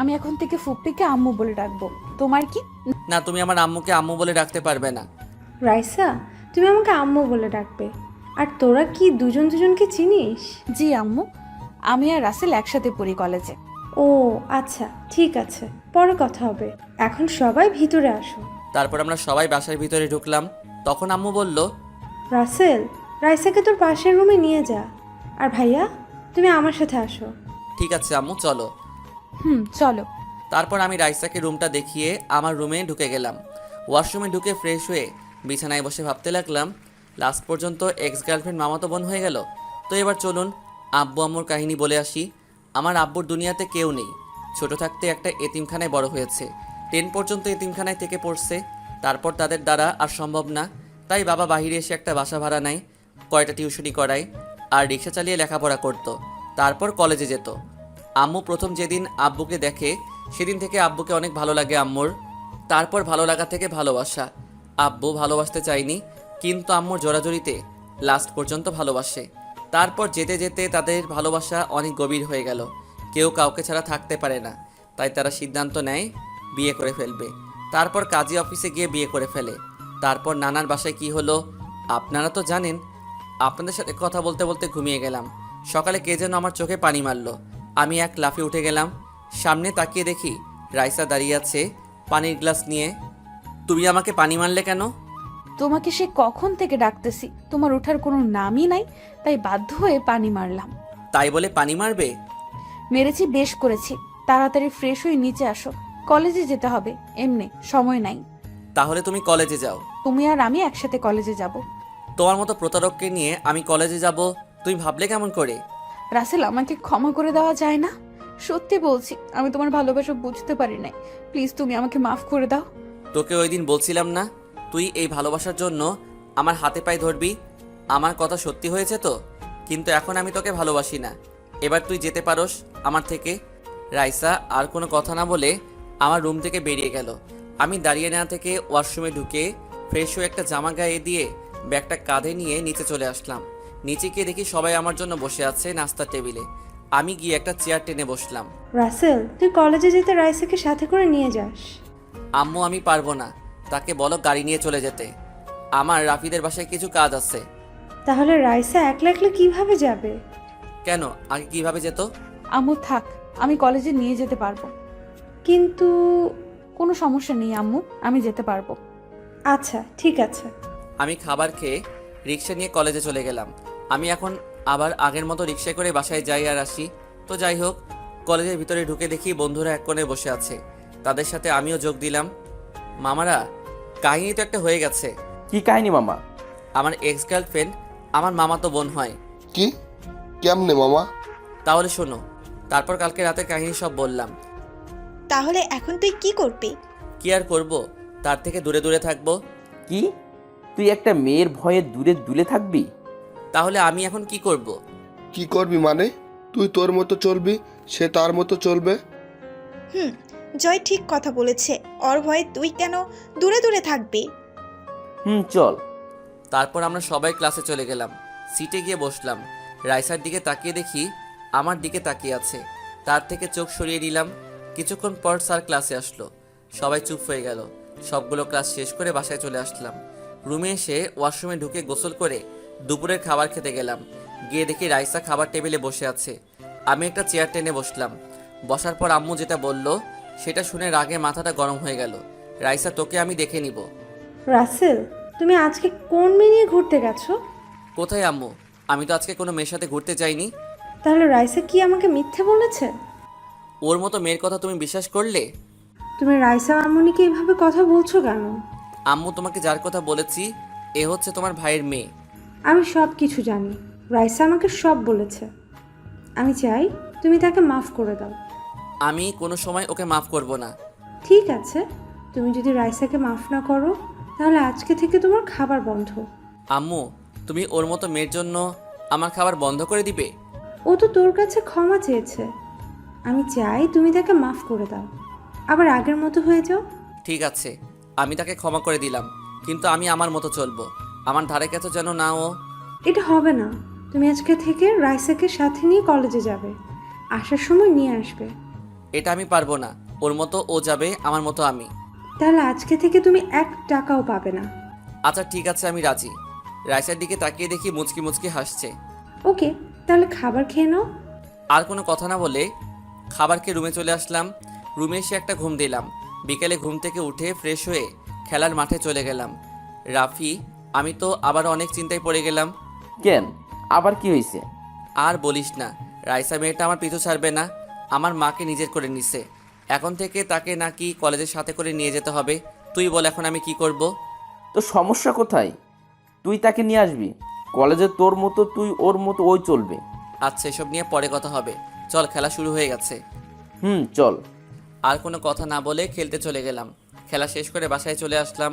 আমি এখন থেকে ফুপ্পিকে আম্মু বলে ডাকবো। তোমার কি? না, তুমি আমার আম্মুকে আম্মু বলে ডাকতে পারবে না। রাইসা, তুমি আমাকে আম্মু বলে ডাকবে। আর তোরা কি দুজন দুজনকে চিনিস? জি আম্মু, আমি আর রাসেল একসাথে পড়ি কলেজে। ও আচ্ছা, ঠিক আছে, পরে কথা হবে। এখন সবাই ভিতরে আসো। তারপর আমরা সবাই বাসার ভিতরে ঢুকলাম। তখন আম্মু বলল, রাসেল, রাইসাকে তোর পাশের রুমে নিয়ে যা। আর ভাইয়া, তুমি আমার সাথে আসো। ঠিক আছে আম্মু, চলো। চলো। তারপর আমি রাইসাকে রুমটা দেখিয়ে আমার রুমে ঢুকে গেলাম। ওয়াশরুমে ঢুকে ফ্রেশ হয়ে বিছানায় বসে ভাবতে লাগলাম, লাস্ট পর্যন্ত এক্স গার্লফ্রেন্ড মামাতো বোন হয়ে গেল। তো এবার চলুন আব্বু আম্মুর কাহিনী বলে আসি। আমার আব্বুর দুনিয়াতে কেউ নেই। ছোট থাকতে একটা এতিমখানায় বড় হয়েছে। 10 পর্যন্ত এতিমখানায় থেকে পড়ছে। তারপর তাদের দ্বারা আর সম্ভব না, তাই বাবা বাইরে এসে একটা বাসা ভাড়া নেয়, কয়টা টিউশনি করায়, আর রিক্সা চালিয়ে লেখাপড়া করতো। তারপর কলেজে যেত। আম্মু প্রথম যেদিন আব্বুকে দেখে সেদিন থেকে আব্বুকে অনেক ভালো লাগে আম্মুর। তারপর ভালো লাগা থেকে ভালোবাসা। আব্বু ভালোবাসতে চায়নি, কিন্তু আম্মুর জোরাজুরিতে লাস্ট পর্যন্ত ভালোবাসে। তারপর যেতে যেতে তাদের ভালোবাসা অনেক গভীর হয়ে গেল। কেউ কাউকে ছাড়া থাকতে পারে না, তাই তারা সিদ্ধান্ত নেয় বিয়ে করে ফেলবে। তারপর কাজী অফিসে গিয়ে বিয়ে করে ফেলে। তারপর নানার বাসায় কি হলো আপনারা তো জানেন। আপনাদের সাথে কথা বলতে বলতে ঘুমিয়ে গেলাম। সকালে কে যেন আমার চোখে পানি মারলো। আমি এক লাফে উঠে গেলাম। সামনে তাকিয়ে দেখি রাইসা দাঁড়িয়ে আছে পানির গ্লাস নিয়ে। তুমি আমাকে পানি মারলে কেন? তোমাকে সে কখন থেকে ডাকতেছি, তোমার ওঠার কোনো নামই নাই, তাই বাধ্য হয়ে পানি মারলাম। তাই বলে পানি মারবে? মেরেছি, বেশ করেছি। তাড়াতাড়ি ফ্রেশ হয়ে নিচে আসো, কলেজে যেতে হবে, এমনি সময় নাই। তাহলে তুমি কলেজে যাও। তুমি আর আমি একসাথে কলেজে যাব। তোমার মতো প্রতারককে নিয়ে আমি কলেজে যাব তুমি ভাবলে কেমন করে? রাসেল, আমাকে ক্ষমা করে দেওয়া যায় না? সত্যি বলছি, আমি তোমার ভালোবাসা বুঝতে পারি নাই। প্লিজ তুমি আমাকে মাফ করে দাও। তোকে ওই দিন বলছিলাম না তুই এই ভালোবাসার জন্য আমার হাতে পায়ে ধরবি? আমার কথা সত্যি হয়েছে তো? কিন্তু এখন আমি তোকে ভালোবাসি না। এবার তুই যেতে পারোস আমার থেকে। রাইসা আর কোনো কথা না বলে আমার রুম থেকে বেরিয়ে গেল। আমি দাঁড়িয়ে না থেকে ওয়াশরুমে ঢুকে ফ্রেশ হয়ে একটা জামা গায়ে দিয়ে ব্যাগটা কাঁধে নিয়ে নিচে চলে আসলাম। নিচে গিয়ে দেখি সবাই আমার জন্য বসে আছে নাস্তার টেবিলে। আমি গিয়ে একটা চেয়ার টেনে বসলাম। রাসেল, তুই কলেজে যেতে রাইসাকে সাথে করে নিয়ে যাস। আম্মু আমি পারবো না, তাকে বলো গাড়ি নিয়ে চলে যেতে। আমার রাফিদের বাসায় কিছু কাজ আছে। তাহলে রাইসা একলা একলা কিভাবে যাবে? কেন, আগে কিভাবে যেত? আম্মু থাক, আমি কলেজে নিয়ে যেতে পারবো। কিন্তু কোনো সমস্যা নেই আম্মু, আমি যেতে পারবো। আচ্ছা, ঠিক আছে। আমি খাবার খেয়ে রিক্সা নিয়ে কলেজে চলে গেলাম। আমি এখন আবার আগের মতো রিক্সায় করে বাসায় যাই আর আসি। তো যাই হোক, কলেজের ভিতরে ঢুকে দেখি বন্ধুরা এক কোণে বসে আছে। তাদের সাথে আমিও যোগ দিলাম। মামারা, কাহিনী তো একটা হয়ে গেছে। কি কাহিনী মামা? আমার এক্স গার্লফ্রেন্ড আমার মামাতো বোন হয়। কি? কেমনে মামা? তাহলে শোনো। তারপর কালকে রাতের কাহিনী সব বললাম। তাহলে এখন তুই কি করবি? কি আর করব, তার থেকে দূরে দূরে থাকবো। কি, তুই একটা মেয়ের ভয়ে দূরে দূরে থাকবি? তাহলে আমি এখন কি করব? কি করবি মানে? তুই তোর মতো চলবি, সে তার মতো চলবে। জয় ঠিক কথা বলেছে। ওর ভয়ে তুই কেন দূরে দূরে থাকবি? চল। তারপর আমরা সবাই ক্লাসে চলে গেলাম। সিটে গিয়ে বসলাম। রাইসার দিকে তাকিয়ে দেখি আমার দিকে তাকিয়ে আছে। তার থেকে চোখ সরিয়ে নিলাম। কিছুক্ষণ পর স্যার ক্লাসে আসলো। সবাই চুপ হয়ে গেল। সবগুলো ক্লাস শেষ করে বাসায় চলে আসলাম। রুমে এসে ওয়াশরুমে ঢুকে গোসল করে দুপুরের খাবার খেতে গেলাম। গিয়ে দেখি রাইসা খাবার টেবিলে বসে আছে। আমি একটা চেয়ার টেনে বসলাম। বসার পর আম্মু যেটা বলল সেটা শুনে রাগে মাথাটা গরম হয়ে গেল। রাইসা, তোকে আমি দেখে নিব। রাসেল, তুমি আজকে কোন মেয়ে নিয়ে ঘুরতে গেছো? কোথায় আম্মু? আমি তো আজকে কোনো মেয়ের সাথে ঘুরতে যাইনি। তাহলে রাইসা কি আমাকে মিথ্যে বলেছে? ওর মতো মেয়ের কথা তুমি বিশ্বাস করলে? তুমি রাইসা মামুনিকে এইভাবে কথা বলছো কেন? আম্মু, তোমাকে যার কথা বলেছি এ হচ্ছে তোমার ভাইয়ের মেয়ে। আমি সব কিছু জানি। রাইসা আমাকে সব বলেছে। আমি চাই তুমি তাকে মাফ করে দাও। আমি কোনো সময় ওকে মাফ করব না। ঠিক আছে, তুমি যদি রাইসাকে মাফ না করো তাহলে আজকে থেকে তোমার খাবার বন্ধ। আম্মু, তুমি ওর মতো মেয়ের জন্য আমার খাবার বন্ধ করে দিবে? ও তো তোর কাছে ক্ষমা চেয়েছে। আমি চাই তুমি তাকে মাফ করে দাও, আবার আগের মতো হয়ে যাও। ঠিক আছে, আমি তাকে ক্ষমা করে দিলাম, কিন্তু আমি আমার মতো চলবো। আমার ধারে কাছে যেন না ও। এটা হবে না। তুমি আজকে থেকে রাইসাকে সাথে নিয়ে কলেজে যাবে, আসার সময় নিয়ে আসবে। এটা আমি পারবো না। ওর মতো ও যাবে, আমার মতো আমি। তাহলে আজকে থেকে তুমি 1 টাকাও পাবে না। আচ্ছা ঠিক আছে, আমি রাজি। রাইসার দিকে তাকিয়ে দেখি মুচকি মুচকি হাসছে। ওকে, তাহলে খাবার খেয়ে নাও। আর কোনো কথা না বলে খাবার খেয়ে রুমে চলে আসলাম। রুমে এসে একটা ঘুম দিলাম। বিকেলে ঘুম থেকে উঠে ফ্রেশ হয়ে খেলার মাঠে চলে গেলাম। রাফি, আমি তো আবার অনেক চিন্তায় পড়ে গেলাম। কেন, আবার কি হয়েছে? আর বলিস না, রাইসা মেয়েটা আমার পিছু ছাড়বে না। আমার মাকে নিজের করে নিছে। এখন থেকে তাকে নাকি কলেজের সাথে করে নিয়ে যেতে হবে। তুই বল এখন আমি কি করব? তো সমস্যা কোথায়? তুই তাকে নিয়ে আসবি কলেজে, তোর মতো তুই, ওর মতো ওই চলবে। আচ্ছা, এসব নিয়ে পরে কথা হবে। চল, খেলা শুরু হয়ে গেছে। চল। আর কোনো কথা না বলে খেলতে চলে গেলাম। খেলা শেষ করে বাসায় চলে আসলাম।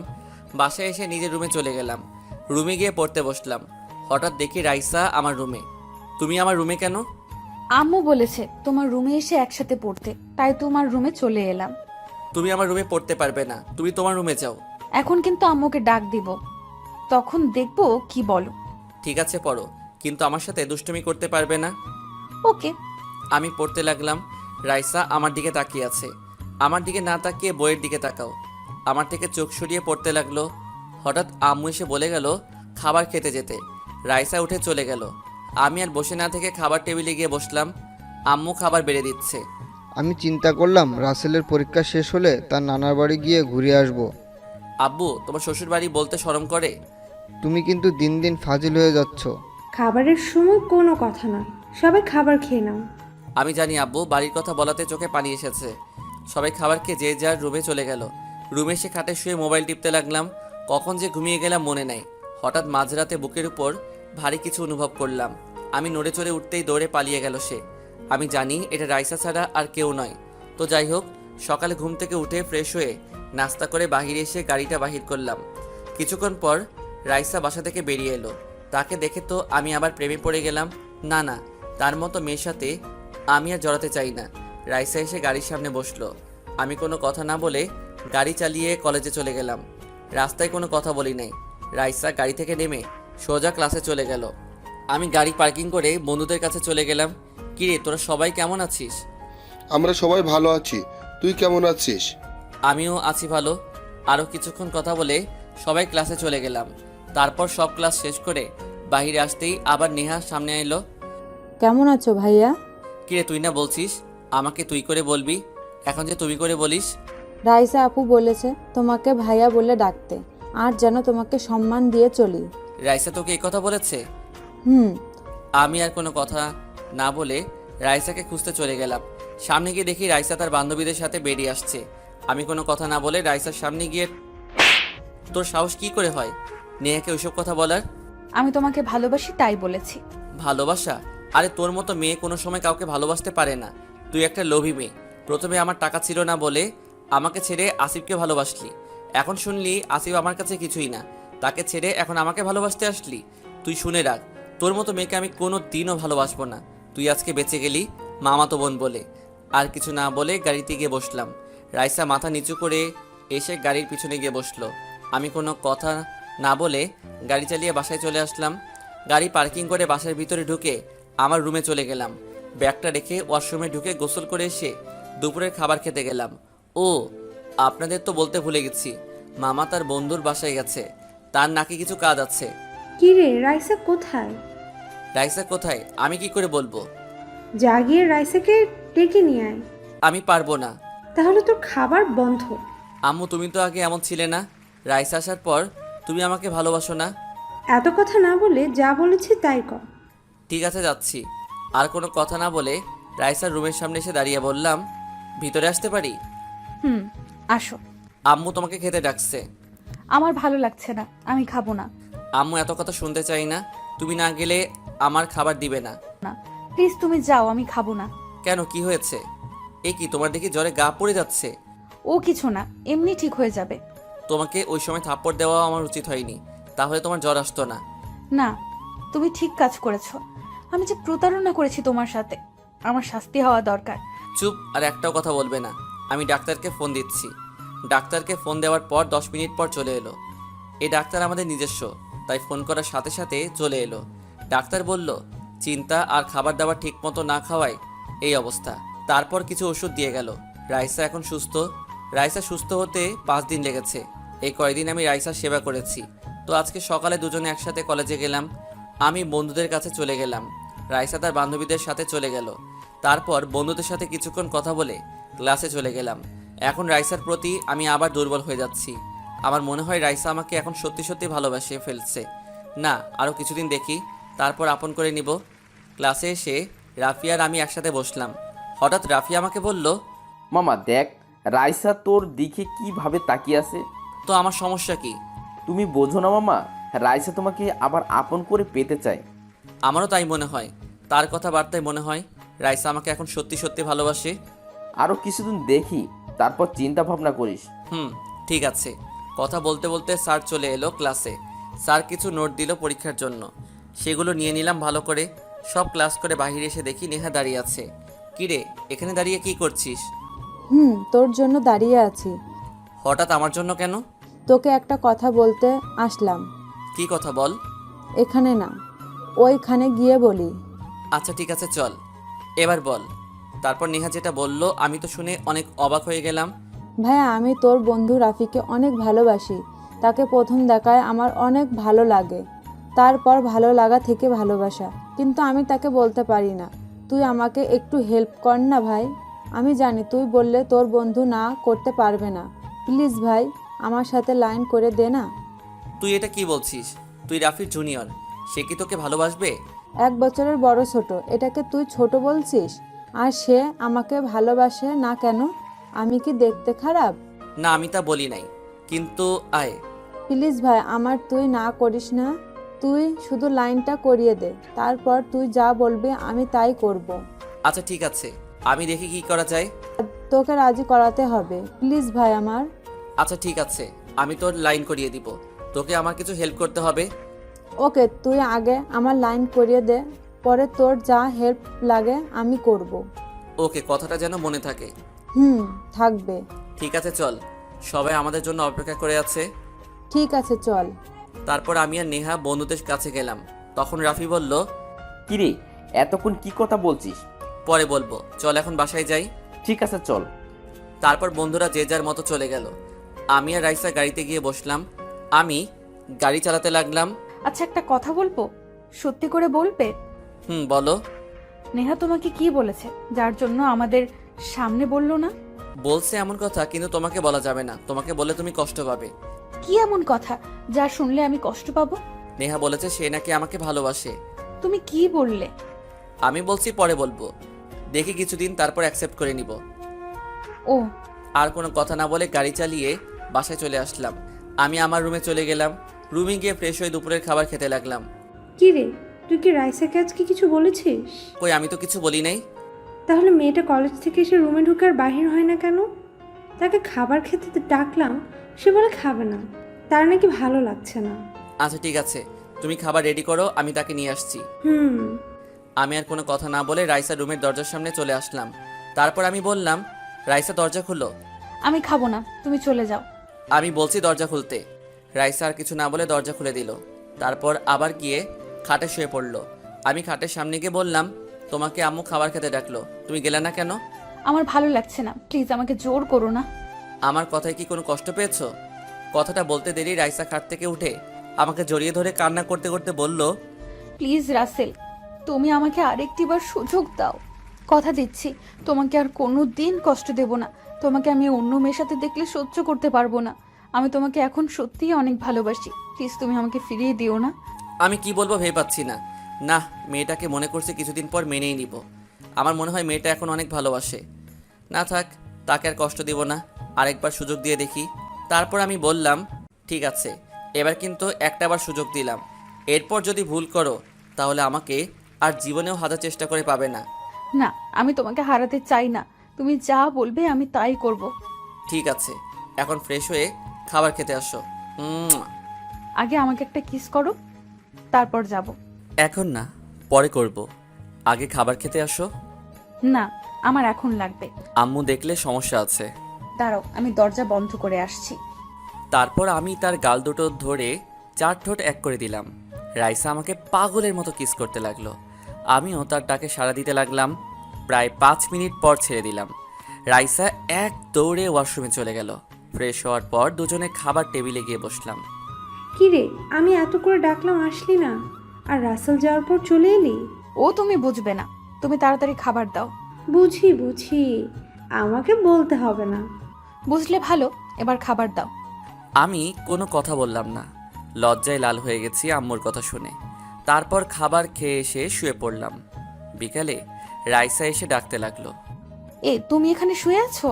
বাসায় এসে নিজের রুমে চলে গেলাম। রুমে গিয়ে পড়তে বসলাম। হঠাৎ দেখি রাইসা আমার রুমে। তুমি আমার রুমে কেন? আম্মু বলেছে তোমার রুমে এসে একসাথে পড়তে, তাই তোমার রুমে চলে এলাম। তুমি আমার রুমে পড়তে পারবে না, তুমি তোমার রুমে যাও। এখন কিন্তু আম্মুকে ডাক দিব, তখন দেখবো কি বলো। ঠিক আছে, পড়ো, কিন্তু আমার সাথে দুষ্টুমি করতে পারবে না। ওকে। আমি পড়তে লাগলাম। রাইসা আমার দিকে তাকিয়ে আছে। আমার দিকে না তাকিয়ে বইয়ের দিকে তাকাও। আমার থেকে চোখ সরিয়ে পড়তে লাগলো। হঠাৎ আম্মু এসে বলে গেল খাবার খেতে যেতে। রাইসা উঠে চলে গেল। আমি আর বসে না থেকে খাবার টেবিলে গিয়ে বসলাম। আম্মু খাবার বেড়ে দিচ্ছে। আমি চিন্তা করলাম রাসেলের পরীক্ষা শেষ হলে তার নানার বাড়ি গিয়ে ঘুরে আসব। আব্বু, তোমার শ্বশুর বাড়ি বলতে শরম করে? তুমি কিন্তু দিন দিন ফাজিল হয়ে যাচ্ছ। খাবারের সময় কোনো কথা নয়, সবাই খাবার খেয়ে নাও। আমি জানি আব্বু, বাড়ির কথা বলাতে চোখে পানি এসেছে। সবাই খাবার খেয়ে যে যার রুমে চলে গেল। রুমে এসে খাটে শুয়ে মোবাইল টিপতে লাগলাম। কখন যে ঘুমিয়ে গেলাম মনে নাই। হঠাৎ মাঝরাতে বুকের উপর ভারী কিছু অনুভব করলাম। আমি নড়ে চড়ে উঠতেই দৌড়ে পালিয়ে গেল সে। আমি জানি এটা রাইসা ছাড়া আর কেউ নয়। তো যাই হোক, সকালে ঘুম থেকে উঠে ফ্রেশ হয়ে নাস্তা করে বাহিরে এসে গাড়িটা বাহির করলাম। কিছুক্ষণ পর রাইসা বাসা থেকে বেরিয়ে এলো। তাকে দেখে তো আমি আবার প্রেমে পড়ে গেলাম। না না, তার মতো মেয়ের সাথে আমি আর জড়াতে চাই না। রাইসা এসে গাড়ির সামনে বসলো। আমি কোনো কথা না বলে গাড়ি চালিয়ে কলেজে চলে গেলাম। রাস্তায় কোনো কথা বলি নাই। রাইসা গাড়ি থেকে নেমে সোজা ক্লাসে চলে গেল। আমি গাড়ি পার্কিং করে বন্ধুদের কাছে চলে গেলাম। কিরে, তোরা সবাই কেমন আছিস? আমরা সবাই ভালো আছি, তুই কেমন আছিস? আমিও আছি ভালো। আরও কিছুক্ষণ কথা বলে সবাই ক্লাসে চলে গেলাম। তারপর সব ক্লাস শেষ করে বাইরে আসতেই আবার নেহা সামনে এলো। কেমন আছো ভাইয়া? কিরে, তুই না বলছিস আমাকে তুই করে বলবি, এখন যে তুমি করে বলিস? রাইসা আপু বলেছে তোমাকে ভাইয়া বলে ডাকতে, আর যেন তোমাকে সম্মান দিয়ে চলি। রাইসা তোকে এই কথা বলেছে? হুম। আমি আর কোনো কথা না বলে রাইসাকে খুঁজতে চলে গেলাম। সামনে গিয়ে দেখি রাইসা তার বান্ধবীদের সাথে বেরিয়ে আসছে। আমি কোনো কথা না বলে রাইসার সামনে গিয়ে, তোর সাহস কি করে হয় নেহাকে ওইসব কথা বলার? আমি তোমাকে ভালোবাসি তাই বলেছি। ভালোবাসা? আরে তোর মতো মেয়ে কোনো সময় কাউকে ভালোবাসতে পারে না। তুই একটা লোভী মেয়ে। প্রথমে আমার টাকা ছিল না বলে আমাকে ছেড়ে আসিফকে ভালোবাসলি। এখন শুনলি আসিফ আমার কাছে কিছুই না, তাকে ছেড়ে এখন আমাকে ভালোবাসতে আসলি। তুই শুনে রাখ, তোর মতো মেয়েকে আমি কোনো দিনও ভালোবাসবো না। তুই আজকে বেঁচে গেলি মামাতো বোন বলে। আর কিছু না বলে গাড়িতে গিয়ে বসলাম। রাইসা মাথা নিচু করে এসে গাড়ির পিছনে গিয়ে বসলো। আমি কোনো কথা না বলে গাড়ি চালিয়ে বাসায় চলে আসলাম। গাড়ি পার্কিং করে বাসার ভিতরে ঢুকে আমার রুমে চলে গেলাম। ব্যাগটা রেখে ওয়াশরুমে ঢুকে গোসল করে এসে দুপুরের খাবার খেতে গেলাম। ও, আপনাদের তো বলতে ভুলে গেছি, মামা তার বন্ধুর বাসায় গেছে, তার নাকি কিছু কাজ আছে। কি রে, রাইসা কোথায়? রাইসা কোথায় আমি কি করে বলবো? যা গিয়ে রাইসাকে ডেকে নিয়ে আয়। আমি পারবো না। তাহলে তোর খাবার বন্ধ। আম্মু, তুমি তো আগে এমন ছিলে না, রাইসা আসার পর তুমি আমাকে ভালোবাসো না? এত কথা না বলে যা বলেছি তাই কর। ঠিক আছে, যাচ্ছি। আর কোনো কথা না বলে রাইসার রুমের সামনে এসে দাঁড়িয়ে বললাম, ভিতরে আসতে পারি? হুম, আসো। আম্মু তোমাকে খেতে ডাকছে। আমার ভালো লাগছে না, আমি খাবো না। আম্মু, এত কথা শুনতে চাই না, তুমি না গেলে আমার খাবার দিবে না। না প্লিজ, তুমি যাও, আমি খাবো না। কেন, কি হয়েছে? এ কি, তোমার দেখি জ্বরে গা পড়ে যাচ্ছে। ও কিছু না, এমনি ঠিক হয়ে যাবে। তোমাকে ওই সময় থাপ্পড় দেওয়া আমার উচিত হয়নি, তাহলে তোমার জ্বর আসতো না। না, তুমি ঠিক কাজ করেছো। আমি যে প্রতারণা করেছি তোমার সাথে, আমার শাস্তি হওয়া দরকার। চুপ, আর একটাও কথা বলবে না। আমি ডাক্তারকে ফোন দিচ্ছি। ডাক্তারকে ফোন দেওয়ার পর 10 মিনিট পর চলে এলো। এই ডাক্তার আমাদের নিজস্ব, তাই ফোন করার সাথে সাথে চলে এলো। ডাক্তার বলল, চিন্তা আর খাবার দাবার ঠিক মতো না খাওয়ায় এই অবস্থা। তারপর কিছু ওষুধ দিয়ে গেল। রাইসা এখন সুস্থ। রাইসা সুস্থ হতে 5 দিন লেগেছে। এই কয়দিন আমি রাইসার সেবা করেছি। তো আজকে সকালে দুজনে একসাথে কলেজে গেলাম। আমি বন্ধুদের কাছে চলে গেলাম, রাইসা তার বান্ধবীদের সাথে চলে গেল। তারপর বন্ধুদের সাথে কিছুক্ষণ কথা বলে ক্লাসে চলে গেলাম। এখন রাইসার প্রতি আমি আবার দুর্বল হয়ে যাচ্ছি। আমার মনে হয় রাইসা আমাকে এখন সত্যি সত্যি ভালোবাসে ফেলছে। না, আরও কিছুদিন দেখি, তারপর আপন করে নিব। ক্লাসে এসে রাফিয়া আর আমি একসাথে বসলাম। হঠাৎ রাফিয়া আমাকে বলল, মামা দেখ, রাইসা তোর দিকে কিভাবে তাকিয়ে আছে। তো আমার সমস্যা কি? তুমি বোঝো না মামা, রাইসা তোমাকে আবার আপন করে পেতে চায়। আমারও তাই মনে হয়। তার কথাবার্তায় মনে হয় রাইসা আমাকে এখন সত্যি সত্যি ভালোবাসে। আরও কিছুদিন দেখি, তারপর চিন্তা ভাবনা করিস। ঠিক আছে। কথা বলতে বলতে স্যার চলে এলো ক্লাসে। স্যার কিছু নোট দিল পরীক্ষার জন্য, সেগুলো নিয়ে নিলাম ভালো করে। সব ক্লাস করে বাইরে এসে দেখি নেহা দাঁড়িয়ে আছে। কিরে, এখানে দাঁড়িয়ে কি করছিস? তোর জন্য দাঁড়িয়ে আছি। হঠাৎ আমার জন্য কেন? তোকে একটা কথা বলতে আসলাম। কি কথা বল। এখানে না, ওইখানে গিয়ে বলি। আচ্ছা ঠিক আছে, চল এবার বল। তারপর নেহা যেটা বলল আমি তো শুনে অনেক অবাক হয়ে গেলাম। ভাইয়া, আমি তোর বন্ধু রাফিকে অনেক ভালোবাসি। তাকে প্রথম দেখায় আমার অনেক ভালো লাগে, তারপর ভালো লাগা থেকে ভালোবাসা, কিন্তু আমি তাকে বলতে পারি না। তুই আমাকে একটু হেল্প কর না ভাই। আমি জানি তুই বললে তোর বন্ধু না করতে পারবে না। প্লিজ ভাই, আমার সাথে লাইন করে দে না। তুই এটা কি বলছিস? তুই রাফির জুনিয়র, সে কি তোকে ভালোবাসবে? 1 বছরের বড় ছোট, এটাকে তুই ছোট বলছিস? আর সে আমাকে ভালোবাসে না কেন? আমি কি দেখতে খারাপ? না, আমি তা বলি নাই, কিন্তু আয়। প্লিজ ভাই, আমার তুই না করিস না। তুই শুধু লাইনটা করিয়ে দে, তারপর তুই যা বলবি আমি তাই করব। আচ্ছা ঠিক আছে, আমি দেখি কি করা যায়। তোকে রাজি করাতে হবে, প্লিজ ভাই আমার। আচ্ছা ঠিক আছে, আমি তোর লাইন করিয়ে দিব। তোকে আমার কিছু হেল্প করতে হবে। ওকে, তুই আগে আমার লাইন করিয়ে দে, পরে তোর যা হেল্প লাগে আমি করব। ওকে, কথাটা যেন মনে থাকে। থাকবে। ঠিক আছে চল, সবাই আমাদের জন্য অপেক্ষা করে আছে। ঠিক আছে চল। তারপর আমি আর নেহা বন্ধুদের কাছে গেলাম। তখন রাফি বলল, কিরে, এতক্ষণ কি কথা বলছিস? পরে বলবো, চল এখন বাসায় যাই। ঠিক আছে চল। তারপর বন্ধুরা যে যার মতো চলে গেল। আমি আর রাইসা গাড়িতে গিয়ে বসলাম। আমি গাড়ি চালাতে লাগলাম। আচ্ছা, একটা কথা বলবো, সত্যি করে বলবে? বলো। নেহা তোমাকে কি বলেছে যার জন্য আমাদের সামনে বললো না? বলছে এমন কথা, কিন্তু তোমাকে বলা যাবে না, তোমাকে বলে তুমি কষ্ট পাবে। কি এমন কথা যা শুনলে আমি কষ্ট পাবো? নেহা বলেছে সে নাকি আমাকে ভালোবাসে। তুমি কি বললে? আমি বলছি পরে বলবো, দেখি কিছুদিন, তারপর অ্যাকসেপ্ট করে নিব। ও, আর কোনো কথা না বলে গাড়ি চালিয়ে বাসায় চলে আসলাম। আমি আমার রুমে চলে গেলাম। রুমে গিয়ে ফ্রেশ হয়ে দুপুরের খাবার খেতে লাগলাম। কি রে, তুই কি রাইসাকে আজকে কিছু বলেছিস? কই, আমি তো কিছু বলি নাই। তাহলে মেয়েটা কলেজ থেকে এসে রুমে ঢুকে আর বাহির হয় না কেন? তাকে খাবার খেতে ডাকলাম, সে বলে খাবে না, তার নাকি ভালো লাগছে না। আচ্ছা ঠিক আছে, তুমি খাবার রেডি করো, আমি তাকে নিয়ে আসছি। আমি আর কোনো কথা না বলে রাইসা রুমের দরজার সামনে চলে আসলাম। তারপর আমি বললাম, রাইসা দরজা খুলো। আমি খাবো না, তুমি চলে যাও। আমি বলছি দরজা খুলতে। রাইসা আর কিছু না বলে দরজা খুলে দিল। তারপর আবার গিয়ে খাটে শুয়ে পড়ল। আমি খাটের সামনে গিয়ে বললাম, তোমাকে আম্মু খাবার খেতে ডাকলো, তুমি গেলে না কেন? আমার ভালো লাগছে না, প্লিজ আমাকে জোর করো না। আমার কথায় কি কোনো কষ্ট পেয়েছো? কথাটা বলতে দেরি রাইসা খাট থেকে উঠে আমাকে জড়িয়ে ধরে কান্না করতে করতে বলল, প্লিজ রাসেল, তুমি আমাকে আরেকটিবার সুযোগ দাও। কথা দিচ্ছি তোমাকে আর কোনো দিন কষ্ট দেব না। তোমাকে আমি অন্য মেয়ের সাথে দেখলে সহ্য করতে পারবো না। আমি তোমাকে এখন সত্যিই অনেক ভালোবাসি, প্লিজ তুমি আমাকে ফিরিয়ে দিও না। আমি কি বলবো ভেবে পাচ্ছি না। না, মেয়েটাকে মনে করছে কিছুদিন পর মেনেই নিব। আমার মনে হয় মেয়েটা এখন অনেক ভালোবাসে। না থাক, তাকে আর কষ্ট দিব না, আরেকবার সুযোগ দিয়ে দেখি। তারপর আমি বললাম, ঠিক আছে, এবার কিন্তু একটাবার সুযোগ দিলাম। এরপর যদি ভুল করো তাহলে আমাকে আর জীবনেও হাজার চেষ্টা করে পাবে না। না, আমি তোমাকে হারাতে চাই না। তুমি যা বলবে আমি তাই করব। ঠিক আছে, এখন ফ্রেশ হয়ে খাবার খেতে আসো। আগে আমাকে একটা কিস করো, তারপর যাব। এখন না, পরে করব। আগে খাবার খেতে আসো। না, আমার এখন লাগবে। আম্মু দেখলে সমস্যা আছে। দাঁড়াও, আমি দরজা বন্ধ করে আসছি। তারপর আমি তার গাল দুটো ধরে 4 ঠোঁট এক করে দিলাম। রাইসা আমাকে পাগলের মতো কিস করতে লাগলো। আমিও তার ডাকে সাড়া দিতে লাগলাম। প্রায় 5 মিনিট পর ছেড়ে দিলাম। রাইসা এক দৌড়ে ওয়াশরুমে চলে গেল। ফ্রেশ হওয়ার পর দুজনে খাবার টেবিলে গিয়ে বসলাম। কি রে, আমি এত করে ডাকলাম আসলি না, আর রাসেল যাওয়ার পর চলে এলি? ও তুমি বুঝবে না, তুমি তাড়াতাড়ি খাবার দাও। বুঝি বুঝি, আমাকে বলতে হবে না। বুঝলে ভালো, এবার খাবার দাও। আমি কোনো কথা বললাম না, লজ্জায় লাল হয়ে গেছি আম্মুর কথা শুনে। তারপর খাবার খেয়ে এসে শুয়ে পড়লাম। বিকালে রাইসা এসে ডাকতে লাগলো। তুমি এখানে শুয়ে আছো?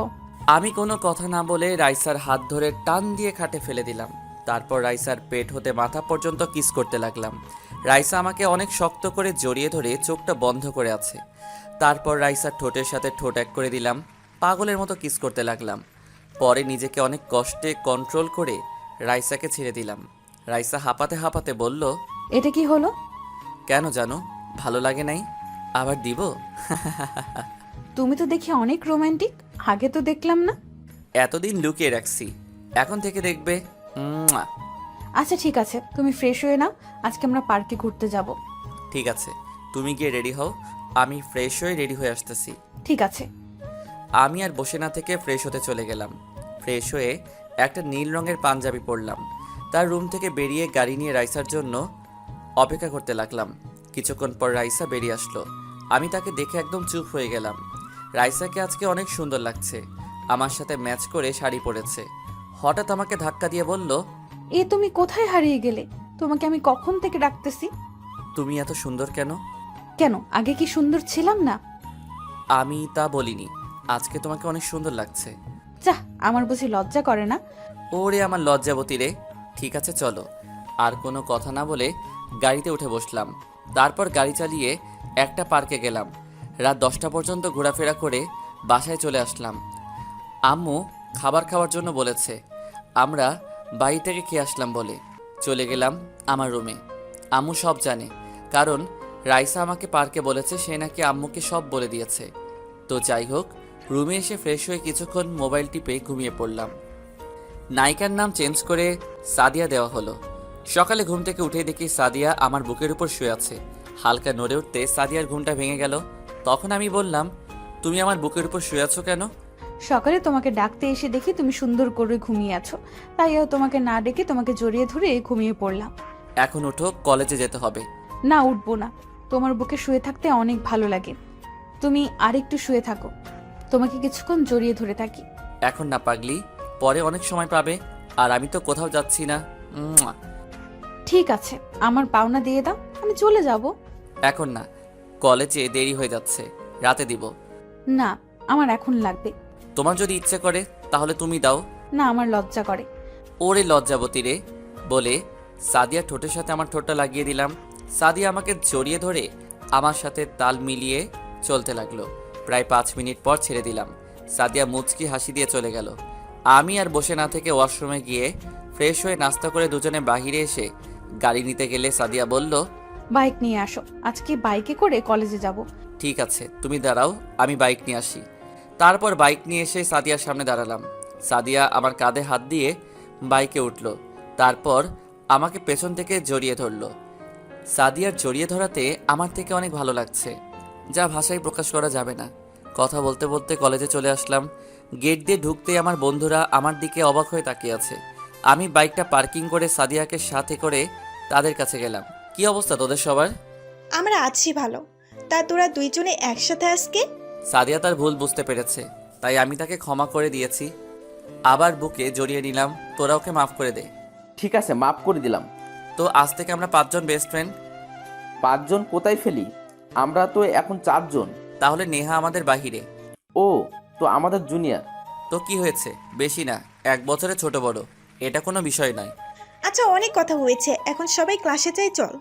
আমি কোনো কথা না বলে রাইসার হাত ধরে টান দিয়ে খাটে ফেলে দিলাম। তারপর রাইসার পেট হতে মাথা পর্যন্ত কিস করতে লাগলাম। রাইসা আমাকে অনেক শক্ত করে জড়িয়ে ধরে চোখটা বন্ধ করে আছে। তারপর রাইসার ঠোঁটের সাথে ঠোঁট এক করে দিলাম। পাগলের মতো কিস করতে লাগলাম। পরে নিজেকে অনেক কষ্টে কন্ট্রোল করে রাইসাকে ছেড়ে দিলাম। রাইসা হাঁপাতে হাঁপাতে বলল, এটা কি হলো? কেন জানো, ভালো লাগে নাই? আবার দিব? তুমি তো দেখি অনেক রোমান্টিক, আগে তো দেখলাম না। এতদিন লুকিয়ে রাখছি, এখন থেকে দেখবে। মুয়া। আচ্ছা ঠিক আছে, তুমি ফ্রেশ হয়ে নাও, আজকে আমরা পার্কে ঘুরতে যাব। ঠিক আছে, তুমি গিয়ে রেডি হও, আমি ফ্রেশ হয়ে রেডি হয়ে আসতেছি। ঠিক আছে। আমি আর বসে না থেকে ফ্রেশ হতে চলে গেলাম। ফ্রেশ হয়ে একটা নীল রঙের পাঞ্জাবি পরলাম। তার রুম থেকে বেরিয়ে গাড়ি নিয়ে রাইসার জন্য অপেক্ষা করতে লাগলাম। কিছুক্ষণ পর রাইসা বেরিয়ে আসলো। আমি তাকে দেখে একদম চুপ হয়ে গেলাম। রাইসাকে আজকে অনেক সুন্দর লাগছে, আমার সাথে ম্যাচ করে শাড়ি পরেছে। হঠাৎ আমাকে ধাক্কা দিয়ে বলল, তুমি কোথায় হারিয়ে গেলে? তোমাকে আমি কখন থেকে ডাকতেছি। তুমি এত সুন্দর কেন? কেন, আগে কি সুন্দর ছিলাম না? আমি তা বলিনি, আজকে তোমাকে অনেক সুন্দর লাগছে। যাহ, আমার বুঝি লজ্জা করে না? ওরে আমার লজ্জাবতী রে। ঠিক আছে চলো। আর কোনো কথা না বলে গাড়িতে উঠে বসলাম। তারপর গাড়ি চালিয়ে একটা পার্কে গেলাম। রাত 10টা পর্যন্ত ঘোরাফেরা করে বাসায় চলে আসলাম। আম্মু খাবার খাওয়ার জন্য বলেছে, আমরা বাড়ি থেকে খেয়ে আসলাম বলে চলে গেলাম আমার রুমে। আম্মু সব জানে, কারণ রাইসা আমাকে পার্কে বলেছে সে নাকি আম্মুকে সব বলে দিয়েছে। তো যাই হোক, রুমে এসে ফ্রেশ হয়ে কিছুক্ষণ মোবাইল টিপে ঘুমিয়ে পড়লাম। নায়িকার নাম চেঞ্জ করে সাদিয়া দেওয়া হলো। সকালে ঘুম থেকে উঠে দেখি সাদিয়া আমার বুকের উপর শুয়ে আছে। হালকা নড়ে উঠতে সাদিয়ার ঘুমটা ভেঙে গেল। তখন আমি বললাম, তুমি আমার বুকের উপর শুয়ে আছো কেন? সকালে তোমাকে ডাকতে এসে দেখি তুমি সুন্দর করে ঘুমিয়ে আছো, তাইও তোমাকে না ডেকে তোমাকে জড়িয়ে ধরে ঘুমিয়ে পড়লাম। এখন উঠো, কলেজে যেতে হবে। না, উঠবো না, তোমার বুকে শুয়ে থাকতে অনেক ভালো লাগে। তুমি আরেকটু শুয়ে থাকো, তোমাকে কিছুক্ষণ জড়িয়ে ধরে থাকি। এখন না পাগলি, পরে অনেক সময় পাবে, আর আমি তো কোথাও যাচ্ছি না। মুয়া। ঠিক আছে, আমার পাওনা দিয়ে দাও, আমি চলে যাব। এখন না, কলেজে দেরি হয়ে যাচ্ছে, রাতে দিব। না, আমার এখন লাগবে। তোমার যদি ইচ্ছে করে তাহলে তুমি দাও। না, আমার লজ্জা করে। ওরে লজ্জাবতী রে বলে সাদিয়া ঠোঁটের সাথে আমার ঠোঁটটা লাগিয়ে দিলাম। সাদিয়া আমাকে জড়িয়ে ধরে আমার সাথে তাল মিলিয়ে চলতে লাগলো। প্রায় 5 মিনিট পর ছেড়ে দিলাম। সাদিয়া মুচকি হাসি দিয়ে চলে গেল। আমি আর বসে না থেকে ওয়াশরুমে গিয়ে ফ্রেশ হয়ে নাস্তা করে দুজনে বাহিরে এসে গাড়ি নিতে গেলে সাদিয়া বলল, বাইক নিয়ে আসো, আজকে বাইকে করে কলেজে যাব। ঠিক আছে, তুমি দাঁড়াও, আমি বাইক নিয়ে আসি। তারপর বাইক নিয়ে এসে সাদিয়ার সামনে দাঁড়ালাম। সাদিয়া আমার কাঁধে হাত দিয়ে বাইকে উঠল। তারপর আমাকে পেছন থেকে জড়িয়ে ধরল। সাদিয়ার জড়িয়ে ধরাতে আমার থেকে অনেক ভালো লাগছে, যা ভাষায় প্রকাশ করা যাবে না। কথা বলতে বলতে কলেজে চলে আসলাম। গেট দিয়ে ঢুকতেই আমার বন্ধুরা আমার দিকে অবাক হয়ে তাকিয়ে আছে। আমি বাইকটা পার্কিং করে সাদিয়াকে সাথে করে তাদের কাছে গেলাম। কি অবস্থা তোদের সবার? আমরা আছি ভালো। তা তোরা দুইজনে একসাথে আজকে? সাদিয়া তার ভুল বুঝতে পেরেছে, তাই আমি তাকে ক্ষমা করে দিয়েছি। আবার বুকে জড়িয়ে নিলাম। তোরা ওকে মাফ করে দে। ঠিক আছে, মাফ করে দিলাম। তো আজ থেকে আমরা 5 জন বেস্ট ফ্রেন্ড। 5 জন কোথায় ফেলি? আমরা তো এখন 4 জন। তাহলে নেহা আমাদের বাহিরে। ও, তো আমাদের জুনিয়র। তো কি হয়েছে? বেশি না, 1 বছরে ছোট বড়, এটা কোনো বিষয় নয়। আচ্ছা, অনেক কথা হয়েছে, এখন সবাই ক্লাসে যাই, চল।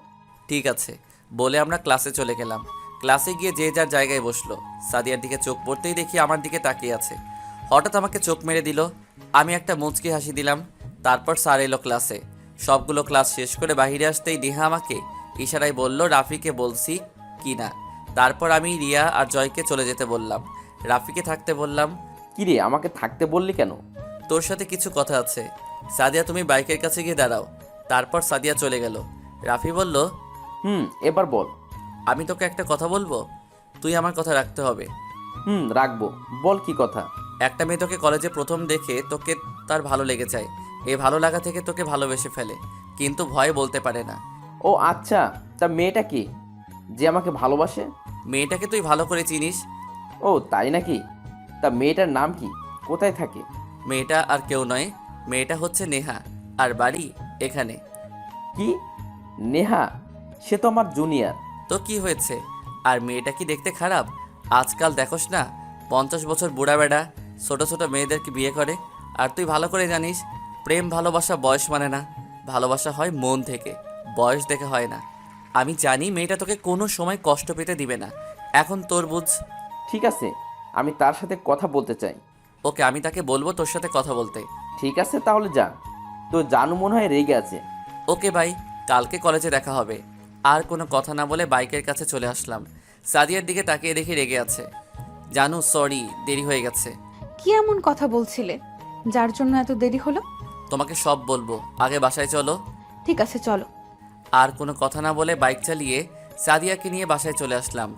ঠিক আছে বলে আমরা ক্লাসে চলে গেলাম। ক্লাসে গিয়ে যে যার জায়গায় বসলো। সাদিয়ার দিকে চোখ পড়তেই দেখি আমার দিকে তাকিয়ে আছে। হঠাৎ আমাকে চোখ মেরে দিল। আমি একটা মুচকি হাসি দিলাম। তারপর স্যার এলো ক্লাসে। সবগুলো ক্লাস শেষ করে বাইরে আসতেই নেহা আমাকে ইশারায় বলল রাফিকে বলছি কি না। তারপর আমি রিয়া আর জয়কে চলে যেতে বললাম। রাফিকে থাকতে বললাম। কিরে, আমাকে থাকতে বললি কেন? তোর সাথে কিছু কথা আছে। সাদিয়া, তুমি বাইকের কাছে গিয়ে দাঁড়াও। তারপর সাদিয়া চলে গেল। রাফি বলল, এবার বল। আমি তোকে একটা কথা বলবো, তুই আমার কথা রাখতে হবে। রাখবো, বল কি কথা। একটা মেয়ে তোকে কলেজে প্রথম দেখে তোকে তার ভালো লেগে যায়। এই ভালো লাগা থেকে তোকে ভালোবেসে ফেলে, কিন্তু ভয়ে বলতে পারে না। ও আচ্ছা, তা মেয়েটা কি যে আমাকে ভালোবাসে? মেয়েটাকে তুই ভালো করে চিনিস। ও তাই নাকি? তা মেয়েটার নাম কি? কোথায় থাকে? মেয়েটা আর কেউ নয়, মেয়েটা হচ্ছে নেহা, আর বাড়ি এখানে। কি? নেহা? সে তো আমার জুনিয়র। তো কি হয়েছে? আর মেয়েটা কি দেখতে খারাপ? আজকাল দেখোস না 50 বছর বুড়া বেড়া ছোট ছোট মেয়েদেরকে বিয়ে করে। আর তুই ভালো করে জানিস প্রেম ভালোবাসা বয়স মানে না, ভালোবাসা হয় মন থেকে, বয়স দেখে হয় না। আমি জানি মেয়েটা তোকে কোনো সময় কষ্ট পেতে দিবে না। এখন তোর বুঝ। ঠিক আছে, আমি তার সাথে কথা বলতে চাই। ওকে, আমি তাকে বলবো তোর সাথে কথা বলতে। ঠিক আছে, তাহলে যা। তো জানু মনে হয় রেগে আছে। ওকে ভাই, কালকে কলেজে দেখা হবে। আর কোনো কথা না বলে বাইকের কাছে চলে আসলাম। সাদিয়ার দিকে তাকিয়ে দেখি রেগে আছে। জানু সরি, দেরি হয়ে গেছে। কি এমন কথা বলছিলে যার জন্য এত দেরি হলো? তোমাকে সব বলবো, আগে বাসায় চলো। ঠিক আছে, চলো। আর কোনো কথা না বলে বাইক চালিয়ে সাদিয়াকে নিয়ে বাসায় চলে আসলাম।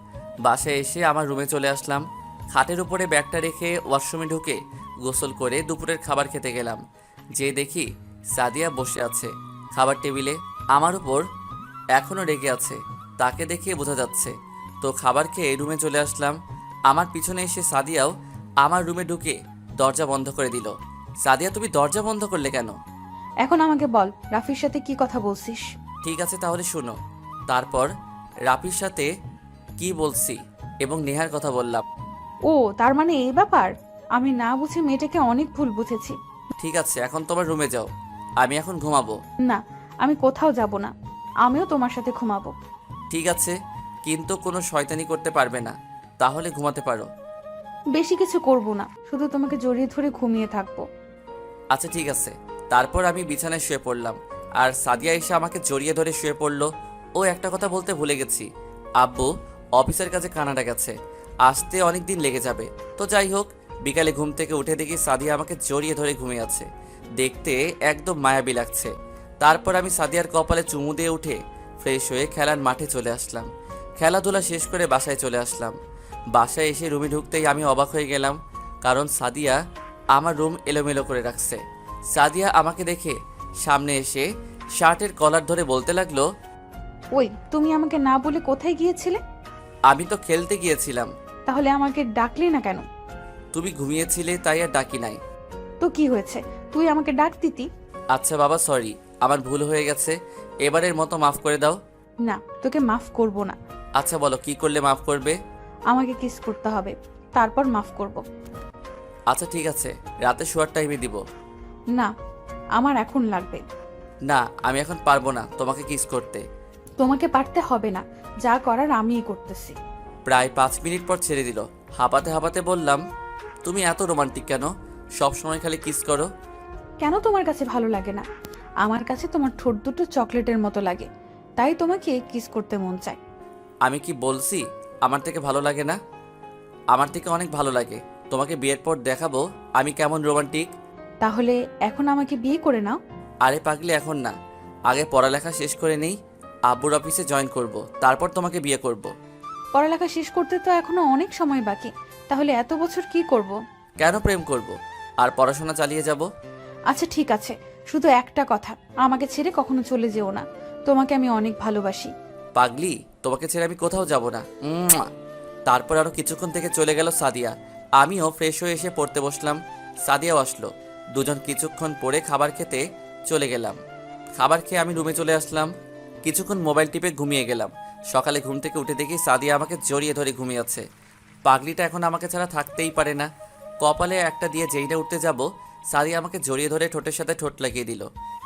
বাসায় এসে আমার রুমে চলে আসলাম। খাটের উপরে ব্যাগটা রেখে ওয়াশরুমে ঢুকে গোসল করে দুপুরের খাবার খেতে গেলাম। যে দেখি সাদিয়া বসে আছে খাবার টেবিলে, আমার উপর এখনও রেগে আছে। তাকে দেখিয়ে বোঝা যাচ্ছে। তো খাবার খেয়ে রুমে চলে আসলাম। আমার পিছনে এসে সাদিয়াও আমার রুমে ঢুকে দরজা বন্ধ করে দিল। সাদিয়া, তুমি দরজা বন্ধ করলে কেন? এখন আমাকে বল, রাফির সাথে কি কথা বলছিস? ঠিক আছে তাহলে শুনো। তারপর রাফির সাথে কি বলছি এবং নেহার কথা বললাম। ও, তার মানে এই ব্যাপার। আমি না বুঝে মেয়েটাকে অনেক ভুল বুঝেছি। ঠিক আছে, এখন তোমার রুমে যাও, আমি এখন ঘুমাবো। না, আমি কোথাও যাব না, আমিও তোমার সাথে ঘুমাবো। ঠিক আছে, কিন্তু কোনো শয়তানি করতে পারবে না, তাহলে ঘুমাতে পারো। বেশি কিছু করব না, শুধু তোমাকে জড়িয়ে ধরে ঘুমিয়ে থাকবো। আচ্ছা ঠিক আছে। তারপর আমি বিছানায় শুয়ে পড়লাম, আর সাদিয়া এসে আমাকে জড়িয়ে ধরে শুয়ে পড়লো। ও, একটা কথা বলতে ভুলে গেছি, আব্বু অফিসের কাছে কানাডা গেছে, আসতে অনেক দিন লেগে যাবে। তো যাই হোক, বিকালে ঘুম থেকে উঠে দেখি সাদিয়া আমাকে জড়িয়ে ধরে ঘুমিয়ে আছে। দেখতে একদম মায়াবী লাগছে। তারপর আমি সাদিয়ার কপালে চুমু দিয়ে উঠে ফ্রেশ হয়ে খেলার মাঠে চলে আসলাম। খেলাধুলা শেষ করে বাসায় চলে আসলাম। বাসায় এসে রুমে ঢুকতেই আমি অবাক হয়ে গেলাম, কারণ সাদিয়া আমার রুম এলোমেলো করে রাখছে। সাদিয়া আমাকে দেখে সামনে এসে শার্টের কলার ধরে বলতে লাগলো, ওই, তুমি আমাকে না বলে কোথায় গিয়েছিলে? আমি তো খেলতে গিয়েছিলাম। তাহলে আমাকে ডাকলি না কেন? তুমি ঘুমিয়েছিলে তাই আর ডাকি নাই। তো কি হয়েছে, তুই আমাকে ডাক দিতি। আচ্ছা বাবা, সরি, আমার ভুল হয়ে গেছে, এবারের মতো মাফ করে দাও। না, তোকে মাফ করব না। আচ্ছা বলো, কি করলে মাফ করবে? আমাকে কিস করতে হবে, তারপর মাফ করব। আচ্ছা ঠিক আছে, রাতে শোয়ার টাইমে দিব। না, আমার এখন লাগবে। না, আমি এখন পারবো না তোমাকে কিস করতে। তোমাকে পারতে হবে না, যা করার আমিই করতেছি। প্রায় 5 মিনিট পর ছেড়ে দিল। হাঁপাতে হাঁপাতে বললাম, তুমি এত রোমান্টিক কেন? সব সময় খালি কিস করো। কেন তোমার কাছে ভালো লাগে না? আমার কাছে তোমার ঠোঁট দুটো চকলেটের মতো লাগে, তাই তোমাকে কিস করতে মন চায়। আমি কি বলছি আমার থেকে ভালো লাগে না? আমার থেকে অনেক ভালো লাগে। তোমাকে বিয়ের পর দেখাবো আমি কেমন রোমান্টিক। তাহলে এখন আমাকে বিয়ে করে নাও। আরে পাগলি, এখন না, আগে পড়ালেখা শেষ করে নেই, আব্বুর অফিসে জয়েন করব, তারপর তোমাকে বিয়ে করব। পড়ালেখা শেষ করতে তো এখনো অনেক সময় বাকি, তাহলে এত বছর কি করব? কেন প্রেম করব আর পড়াশোনা চালিয়ে যাব? আচ্ছা ঠিক আছে, শুধু একটা কথা, আমাকে ছেড়ে কখনো চলে যেও না, তোমাকে আমি অনেক ভালোবাসি। পাগলি, তোমাকে ছেড়ে আমি কোথাও যাব না। তারপর আরো কিছুক্ষণ থেকে চলে গেল সাদিয়া। আমিও ফ্রেশ হয়ে এসে পড়তে বসলাম। সাদিয়াও আসলো। দুজন কিছুক্ষণ পরে খাবার খেতে চলে গেলাম। খাবার খেয়ে আমি রুমে চলে আসলাম। কিছুক্ষণ মোবাইল টিপে ঘুমিয়ে গেলাম। সকালে ঘুম থেকে উঠে দেখি সাদিয়া আমাকে জড়িয়ে ধরে ঘুমিয়েছে। পাগলিটা এখন আমাকে ছাড়া থাকতেই পারে না। কপালে একটা দিয়ে যেই না উঠতে যাব, সাদিয়া আমাকে জড়িয়ে ধরে ঠোঁটের সাথে ঠোঁট লাগিয়ে দিল।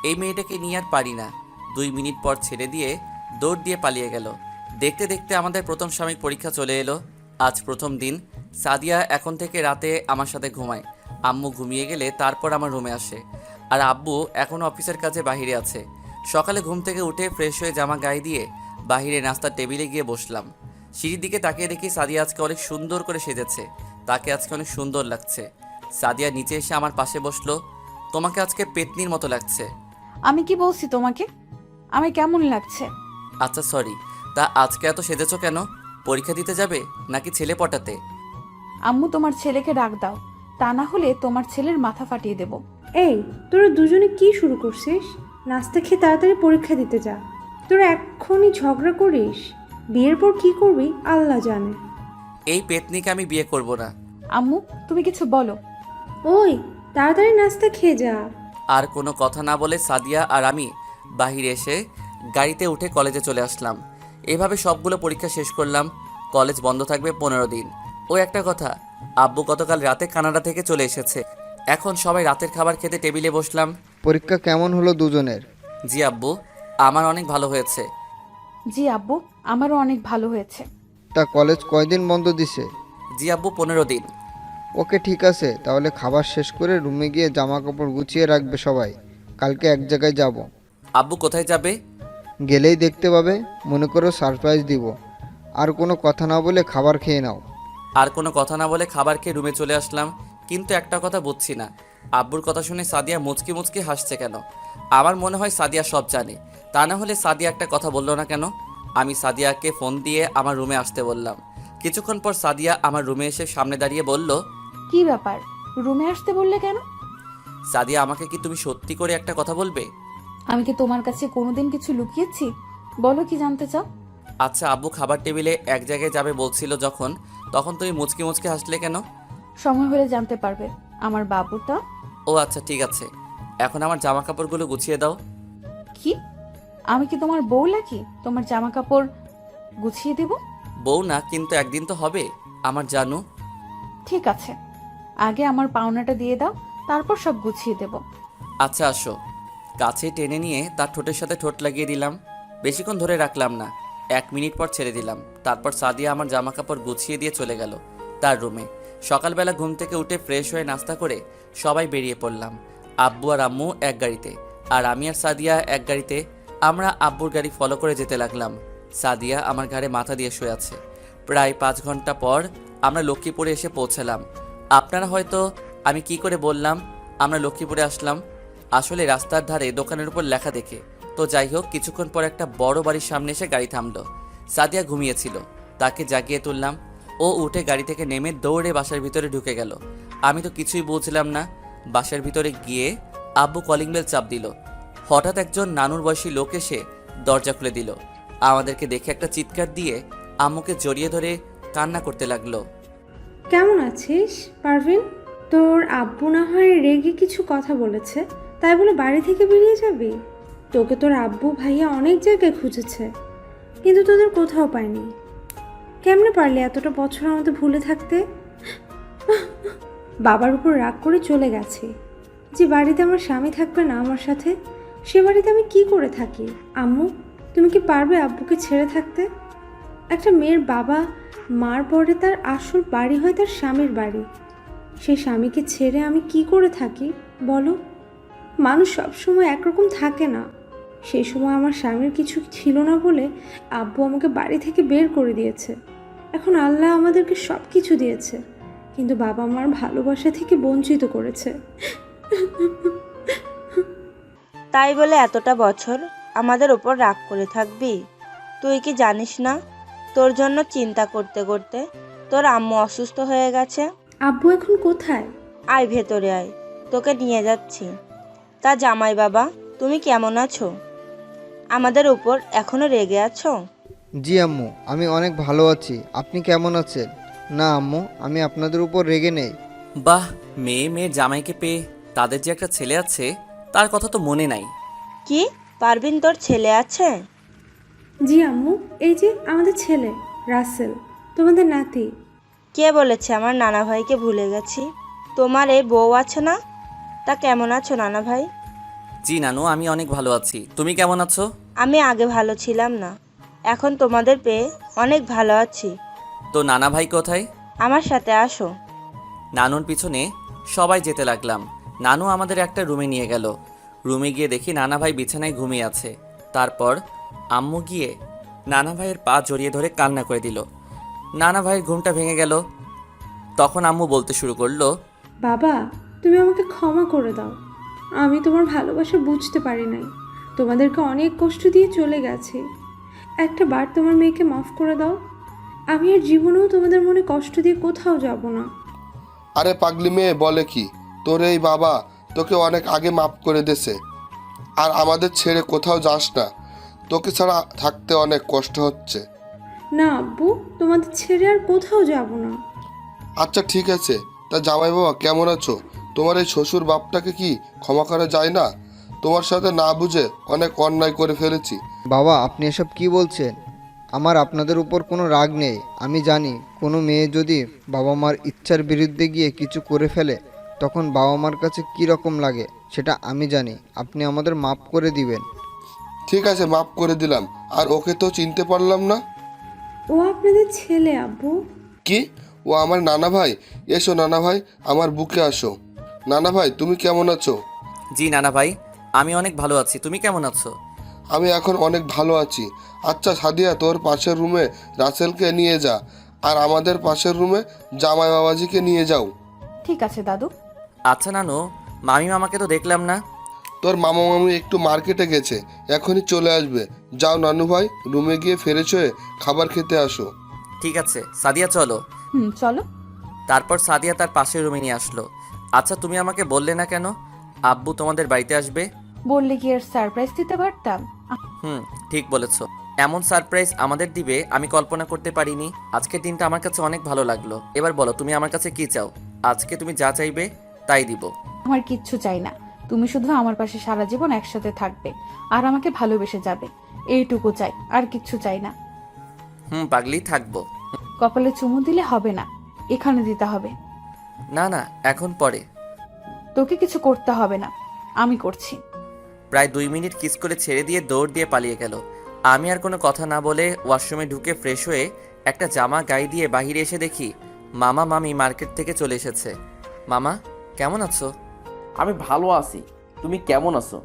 এই মেয়েটাকে নিয়ে আর পারি না। 2 মিনিট পর ছেড়ে দিয়ে দৌড় দিয়ে পালিয়ে গেল। দেখতে দেখতে আমাদের প্রথম সাময়িক পরীক্ষা চলে এলো। আজ প্রথম দিন। সাদিয়া এখন থেকে রাতে আমার সাথে ঘুমায়। আম্মু ঘুমিয়ে গেলে তারপর আমার রুমে আসে। আর আব্বু এখন অফিসের কাজে বাহিরে আছে। সকালে ঘুম থেকে উঠে ফ্রেশ হয়ে জামা গায়ে দিয়ে বাহিরে নাস্তার টেবিলে গিয়ে বসলাম। সিঁড়ির দিকে তাকিয়ে দেখি সাদিয়া আজকে অনেক সুন্দর করে সেজেছে। তাকে আজকে অনেক সুন্দর লাগছে। সাদিয়া নিচে এসে আমার পাশে বসলো। তোমাকে আজকে পেতনির মতো লাগছে। আমি কি বলছি তোমাকে? আমি কেমন লাগছে? আচ্ছা সরি, তা আজকে এত সেজেছো কেন? পরীক্ষা দিতে যাবে নাকি ছেলে পটাতে? আম্মু তোমার ছেলেকে ডাক দাও, তা না হলে তোমার ছেলের মাথা ফাটিয়ে দেব। এই, তোরা দুজনে কি শুরু করছিস? নাস্তা খেয়ে তাড়াতাড়ি পরীক্ষা দিতে যা। তোরা এক্ষুনি ঝগড়া করিস, বিয়ের পর কি করবি আল্লাহ জানে। এই পেতনিকে আমি বিয়ে করব না। আম্মু তুমি কিছু বলো। ওই, তাড়াতাড়ি নাস্তা খেয়ে যা। আর কোনো কথা না বলে সাদিয়া আর আমি বাহিরে এসে গাড়িতে উঠে কলেজে চলে আসলাম। এভাবে সবগুলো পরীক্ষা শেষ করলাম। কলেজ বন্ধ থাকবে 15 দিন। ও একটা কথা, আব্বু গতকাল রাতে কানাডা থেকে চলে এসেছে। এখন সবাই রাতের খাবার খেতে টেবিলে বসলাম। পরীক্ষা কেমন হলো দুজনের? জি আব্বু, আমার অনেক ভালো হয়েছে। জি আব্বু, আমারও অনেক ভালো হয়েছে। তা কলেজ কয়দিন বন্ধ দিছে? জি আব্বু, 15 দিন। ওকে ঠিক আছে, তাহলে খাবার শেষ করে রুমে গিয়ে জামা কাপড় গুছিয়ে রাখবে সবাই। কালকে এক জায়গায় যাব। আব্বু কোথায় যাবে? গেলেই দেখতে পাবে, মনে করো সারপ্রাইজ দিব। আর কোনো কথা না বলে খাবার খেয়ে নাও। আর কোনো কথা না বলে খাবার খেয়ে রুমে চলে আসলাম। কিন্তু একটা কথা বুঝছি না, আব্বুর কথা শুনে সাদিয়া মুচকি মুচকি হাসছে কেন? আমার মনে হয় সাদিয়া সব জানে। তা না হলে সাদিয়া একটা কথা বললো না কেন? আমি সাদিয়াকে ফোন দিয়ে আমার রুমে আসতে বললাম। কিছুক্ষণ পর সাদিয়া আমার রুমে এসে সামনে দাঁড়িয়ে বলল, কি ব্যাপার, রুমে আসতে বললে কেন? সাদিয়া, আমাকে কি তুমি সত্যি করে একটা কথা বলবে? আমি কি তোমার কাছে কোনোদিন কিছু লুকিয়েছি? বলো, কি জানতে চাও? আচ্ছা, আব্বু খাবার টেবিলে এক জায়গায় যাবে বলছিল যখন, তখন তুমি মুচকি মুচকি হাসলে কেন? সময় হলে জানতে পারবে। আমার বাবুটা। ও আচ্ছা ঠিক আছে, এখন আমার জামা কাপড়গুলো গুছিয়ে দাও। কি, আমি কি তোমার বউ নাকি তোমার জামা কাপড় গুছিয়ে দেব? বউ না, কিন্তু একদিন তো হবে আমার জানু। ঠিক আছে, আগে আমার পাওনাটা দিয়ে দাও, তারপর সব গুছিয়ে দেব। আচ্ছা আসো। কাছে টেনে নিয়ে তার ঠোঁটের সাথে ঠোঁট লাগিয়ে দিলাম। বেশিক্ষণ ধরে রাখলাম না, 1 মিনিট পর ছেড়ে দিলাম। তারপর সাদিয়া আমার জামা কাপড় গুছিয়ে দিয়ে চলে গেল তার রুমে। সকালবেলা ঘুম থেকে উঠে ফ্রেশ হয়ে নাস্তা করে সবাই বেরিয়ে পড়লাম। আব্বু আর আম্মু এক গাড়িতে, আর আমি আর সাদিয়া এক গাড়িতে। আমরা আব্বুর গাড়ি ফলো করে যেতে লাগলাম। সাদিয়া আমার ঘাড়ে মাথা দিয়ে শুয়ে আছে। প্রায় 5 ঘন্টা পর আমরা লক্ষ্মীপুরে এসে পৌঁছালাম। আপনারা হয়তো আমি কি করে বললাম আমরা লক্ষ্মীপুরে আসলাম, আসলে রাস্তার ধারে দোকানের উপর লেখা দেখে। তো যাই হোক, কিছুক্ষণ পর একটা বড় বাড়ির সামনে এসে গাড়ি থামলো। সাদিয়া ঘুমিয়েছিল, তাকে জাগিয়ে তুললাম। ও উঠে গাড়ি থেকে নেমে দৌড়ে বাসার ভিতরে ঢুকে গেল। আমি তো কিছুই বুঝলাম না। বাসার ভিতরে গিয়ে আব্বু কলিং বেল চাপ দিল। হঠাৎ একজন নানুর বয়সী লোক এসে দরজা খুলে দিল। আমাদেরকে দেখে একটা চিৎকার দিয়ে আম্মুকে জড়িয়ে ধরে কান্না করতে লাগলো। কেমন আছিস পারভিন? তোর আব্বু না হয় রেগে কিছু কথা বলেছে, তাই বলে বাড়ি থেকে বেরিয়ে যাবি? তোকে তোর আব্বু ভাইয়া অনেক জায়গায় খুঁজেছে, কিন্তু তোদের কোথাও পায়নি। কেমনে পারলি এতটা বছর আমাদের ভুলে থাকতে? বাবার উপর রাগ করে চলে গেছে। যে বাড়িতে আমার স্বামী থাকবে না আমার সাথে, সে বাড়িতে আমি কি করে থাকি? আম্মু, তুমি কি পারবে আব্বুকে ছেড়ে থাকতে? একটা মেয়ের বাবা মার পরে তার আসল বাড়ি হয় তার স্বামীর বাড়ি। সেই স্বামীকে ছেড়ে আমি কি করে থাকি বলো? মানুষ সবসময় একরকম থাকে না। সেই সময় আমার স্বামীর কিছু ছিল না বলে আব্বু আমাকে বাড়ি থেকে বের করে দিয়েছে। এখন আল্লাহ আমাদেরকে সব কিছু দিয়েছে, কিন্তু বাবা মার ভালোবাসা থেকে বঞ্চিত করেছে। তাই বলে এতটা বছর আমাদের উপর রাগ করে থাকবি? তুই কি জানিস না তোর জন্য চিন্তা করতে করতে তোর আম্মু অসুস্থ হয়ে গেছে? আব্বু এখন কোথায়? আয় ভেতরে আয়, তোকে নিয়ে যাচ্ছি। তা জামাই বাবা, তুমি কেমন আছো? আমাদের উপর এখনো রেগে আছো? জি আম্মু, আমি অনেক ভালো আছি। আপনি কেমন আছেন? না আম্মু, আমি আপনাদের উপর রেগে নেই। বাহ, মেয়ের জামাইকে পেয়ে তাদের যে একটা ছেলে আছে তার কথা তো মনে নাই। কি পারভিন, তোর ছেলে আছে? জি আম্মু, এই যে আমাদের ছেলে রাসেল, তোমাদের নাতি। কে বলেছে আমার নানা ভাইকে ভুলে গেছি? তোমার এই বউ আছে না? তা কেমন আছো নানা ভাই? জি নানু, আমি অনেক ভালো আছি। তুমি কেমন আছো? আমি আগে ভালো ছিলাম না, এখন তোমাদের পেয়ে অনেক ভালো আছি। তো নানা ভাই কোথায়? আমার সাথে আসো। নানুর পিছনে সবাই যেতে লাগলাম। নানু আমাদের একটা রুমে নিয়ে গেল। রুমে গিয়ে দেখি নানা ভাই বিছানায় ঘুমিয়ে আছে। তারপর আম্মু গিয়ে নানা ভাইয়ের পা জড়িয়ে ধরে কান্না করে দিল। নানা ভাইয়ের ঘুমটা ভেঙে গেল। তখন আম্মু বলতে শুরু করলো, বাবা, তুমি আমাকে ক্ষমা করে দাও। আমি তোমার ভালোবাসা বুঝতে পারি নাই, তোমাদেরকে অনেক কষ্ট দিয়ে চলে গেছি। একটা বার তোমার মেয়েকে মাফ করে দাও। আমি আর জীবনেও তোমাদের মনে কষ্ট দিয়ে কোথাও যাব না। আরে পাগলি মেয়ে বলে কি, তোর এই বাবা তোকে অনেক আগে মাফ করে দেছে, আর আমাদের ছেড়ে কোথাও যাস না। তোকে ছাড়া থাকতে অনেক কষ্ট হচ্ছে। না আব্বু, তোমাদের ছেড়ে আর কোথাও যাব না। আচ্ছা ঠিক আছে, তা জামাই বাবা কেমন আছো? তোমার এই শ্বশুর বাপটাকে কি ক্ষমা করা যায় না? তোমার সাথে না বুঝে অনেক অন্যায় করে ফেলেছি। বাবা, আপনি এসব কি বলছেন? আমার আপনাদের উপর কোনো রাগ নেই। আমি জানি কোনো মেয়ে যদি বাবা মার ইচ্ছার বিরুদ্ধে গিয়ে কিছু করে ফেলে তখন বাবা মার কাছে কী রকম লাগে সেটা আমি জানি। আপনি আমাদের মাফ করে দিবেন। ঠিক আছে, মাফ করে দিলাম। আর ওকে তো চিনতে পারলাম না। ও আপনাদের ছেলে আব্বু। কি? ও আমার নানা ভাই? এসো নানা ভাই, আমার বুকে আসো। নানা ভাই তুমি কেমন আছো? জি নানা ভাই, আমি অনেক ভালো আছি। তুমি কেমন আছো? আমি এখন অনেক ভালো আছি। আচ্ছা সাদিয়া, তোর পাশের রুমে রাসেলকে নিয়ে যা, আর আমাদের পাশের রুমে জামাই বাবাজিকে নিয়ে যাও। ঠিক আছে দাদু। আচ্ছা নানু, মামি মামাকে তো দেখলাম না। তোর মামা মামি একটু মার্কেটে গেছে, এখনই চলে আসবে। যাও নানু ভাই, রুমে গিয়ে ফ্রেশ হয়ে খাবার খেতে আসো। ঠিক আছে সাদিয়া, চলো। চলো। তারপর সাদিয়া তার পাশের রুমে নিয়ে আসলো। আচ্ছা তুমি আমাকে বললে না কেন আব্বু তোমাদের বাড়িতে আসবে? বললে কি আর সারপ্রাইজ দিতে পারতাম? ঠিক বলেছ। এমন সারপ্রাইজ আমাদের দিবে আমি কল্পনা করতে পারিনি। আজকের দিনটা আমার কাছে অনেক ভালো লাগলো। এবার বলো তুমি আমার কাছে কি চাও? আজকে তুমি যা চাইবে তাই দিব। আমার কিচ্ছু চাই না, তুমি শুধু আমার পাশে সারা জীবন একসাথে থাকবে আর আমাকে ভালোবেসে যাবে, এইটুকু চাই, আর কিচ্ছু চাই না। পাগলি থাকবো। কপালে চুমু দিলে হবে না, এখানে দিতে হবে। না না, এখন পরে। তোকে কিছু করতে হবে না, আমি করছি। প্রায় 2 মিনিট কিস করে ছেড়ে দিয়ে দৌড় দিয়ে পালিয়ে গেল। আমি আর কোনো কথা না বলে ওয়াশরুমে ঢুকে ফ্রেশ হয়ে একটা জামা গায়ে দিয়ে বাহিরে এসে দেখি মামা মামি মার্কেট থেকে চলে এসেছে। মামা কেমন আছো? আমি ভালো আছি, তুমি কেমন আছো?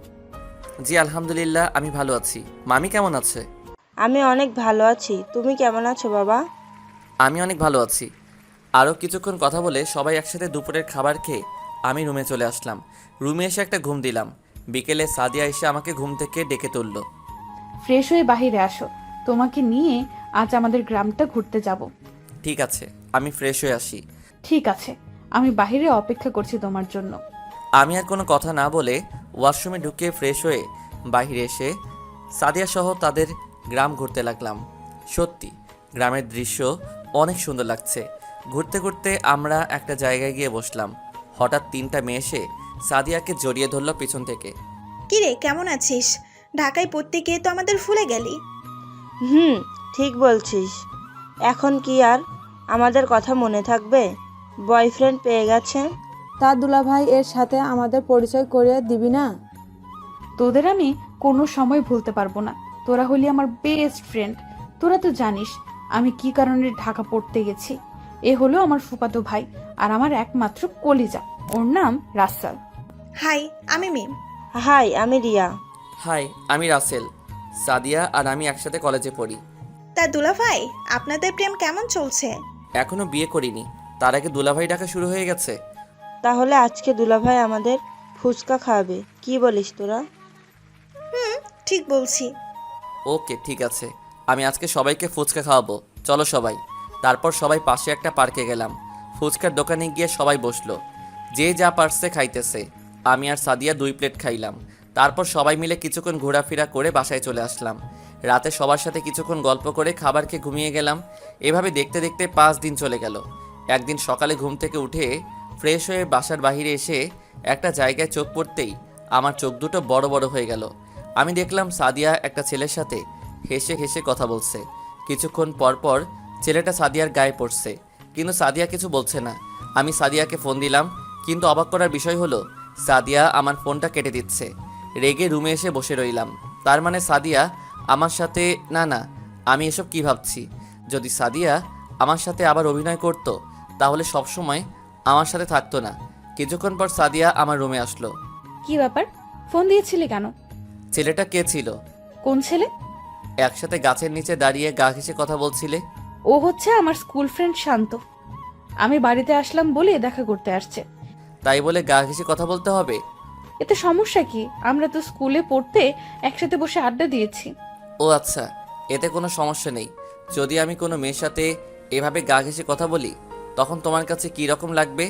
জি আলহামদুলিল্লাহ, আমি ভালো আছি। মামি কেমন আছে? আমি অনেক ভালো আছি। তুমি কেমন আছো বাবা? আমি অনেক ভালো আছি। আরও কিছুক্ষণ কথা বলে সবাই একসাথে দুপুরের খাবার খেয়ে আমি রুমে চলে আসলাম। রুমে এসে একটা ঘুম দিলাম। বিকেলে সাদিয়া এসে আমাকে ঘুম থেকে ডেকে তুলল। ফ্রেশ হয়ে বাহিরে আসো, তোমাকে নিয়ে আজ আমাদের গ্রামটা ঘুরতে যাব। ঠিক আছে, আমি ফ্রেশ হয়ে আসি। ঠিক আছে, আমি বাহিরে অপেক্ষা করছি তোমার জন্য। আমি আর কোনো কথা না বলে ওয়াশরুমে ঢুকে ফ্রেশ হয়ে বাইরে এসে সাদিয়া সহ তাদের গ্রাম ঘুরতে লাগলাম। সত্যি গ্রামের দৃশ্য অনেক সুন্দর লাগছে। ঘুরতে ঘুরতে আমরা একটা জায়গায় গিয়ে বসলাম। হঠাৎ 3টা মেয়ে এসে সাদিয়াকে জড়িয়ে ধরল পিছন থেকে। কিরে কেমন আছিস? ঢাকায় পড়তে গিয়ে তো আমাদের ভুলে গেলি। ঠিক বলছিস। এখন কি আর আমাদের কথা মনে থাকবে? বয়ফ্রেন্ড পেয়ে গেছে। তা দুলাভাই, এর সাথে আমাদের পরিচয় করিয়ে দিবি না? তোদের আমি কোনো সময় ভুলতে পারবো না, তোরা হলি আমার বেস্ট ফ্রেন্ড। তোরা তো জানিস আমি কি কারণে ঢাকা পড়তে গেছি। এ হলো আমার ফুফাতো ভাই আর আমার একমাত্র কলিজা, ওর নাম রাসেল। হাই, আমি মিম। হাই, আমি রিয়া। হাই, আমি রাসেল। সাদিয়া আর আমি একসাথে কলেজে পড়ি। তা দুলাভাই, আপনাদের প্রেম কেমন চলছে? এখনো বিয়ে করিনি, তার আগে দুলাভাই ডাকা শুরু হয়ে গেছে। তাহলে আজকে দুলাভাই আমাদের ফুচকা খাওয়াবে, কি বলিস তোরা? ঠিক বলছি। ওকে ঠিক আছে, আমি আজকে সবাইকে ফুচকা খাওয়াবো, চলো সবাই। তারপর সবাই পাশে একটা পার্কে গেলাম। ফুচকার দোকানে গিয়ে সবাই বসলো, যে যা পারছে খাইতেছে। আমি আর সাদিয়া 2 প্লেট খাইলাম। তারপর সবাই মিলে কিছুক্ষণ ঘোরাফেরা করে বাসায় চলে আসলাম। রাতে সবার সাথে কিছুক্ষণ গল্প করে খাবার খেয়ে ঘুমিয়ে গেলাম। এভাবে দেখতে দেখতে 5 দিন চলে গেল। একদিন সকালে ঘুম থেকে উঠে ফ্রেশ হয়ে বাসার বাইরে এসে একটা জায়গায় চোখ পড়তেই আমার চোখ দুটো বড় বড় হয়ে গেল। আমি দেখলাম সাদিয়া একটা ছেলের সাথে হেসে হেসে কথা বলছে। কিছুক্ষণ পর পর ছেলেটা সাদিয়ার গায়ে পড়ছে, কিন্তু সাদিয়া কিছু বলছে না। আমি সাদিয়াকে ফোন দিলাম, কিন্তু অবাক করার বিষয় হলো সাদিয়া আমার ফোনটা কেটে দিচ্ছে। রেগে রুমে এসে বসে রইলাম। তার মানে সাদিয়া আমার সাথে না, আমি এসব কি ভাবছি? যদি সাদিয়া আমার সাথে আবার অভিনয় করত তাহলে সবসময় আমার সাথে থাকতো না। কিছুক্ষণ পর সাদিয়া আমার রুমে আসলো। কি ব্যাপার, ফোন দিয়েছিলে কেন? ছেলেটা কে ছিল? কোন ছেলে? একসাথে গাছের নিচে দাঁড়িয়ে গা ঘেঁষে কথা বলছিলে। ও হচ্ছে আমার স্কুল ফ্রেন্ড শান্ত। আমি বাড়িতে আসলাম বলে দেখা করতে আসছে। তাই বলে গা ঘেঁষে কথা বলতে হবে? এতে সমস্যা কি? আমরা তো স্কুলে পড়তে একসাথে বসে আড্ডা দিয়েছি। ও আচ্ছা, এতে কোনো সমস্যা নেই। যদি আমি কোনো মেয়ের সাথে এভাবে গা ঘেঁষে কথা বলি তখন তোমার কাছে কী রকম লাগবে?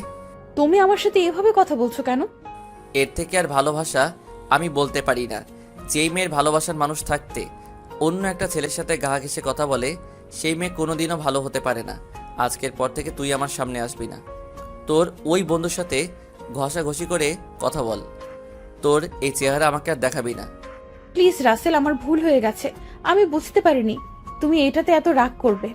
তুমি আমার সাথে এভাবে কথা বলছো কেন? এর থেকে আর ভালোবাসা আমি বলতে পারি না। যেই মেয়ের ভালোবাসার মানুষ থাকতে অন্য একটা ছেলের সাথে গা ঘেঁষে কথা বলে সেই মেয়ে কোনোদিনও ভালো হতে পারে না। আজকের পর থেকে তুই আমার সামনে আসবি না। তোর ওই বন্ধুর সাথে ঘষাঘষি করে কথা বল। তোর এই চেহারা আমাকে আর দেখাবি না। প্লিজ রাসেল, আমার ভুল হয়ে গেছে। আমি বুঝতে পারিনি তুমি এটাতে এত রাগ করবে।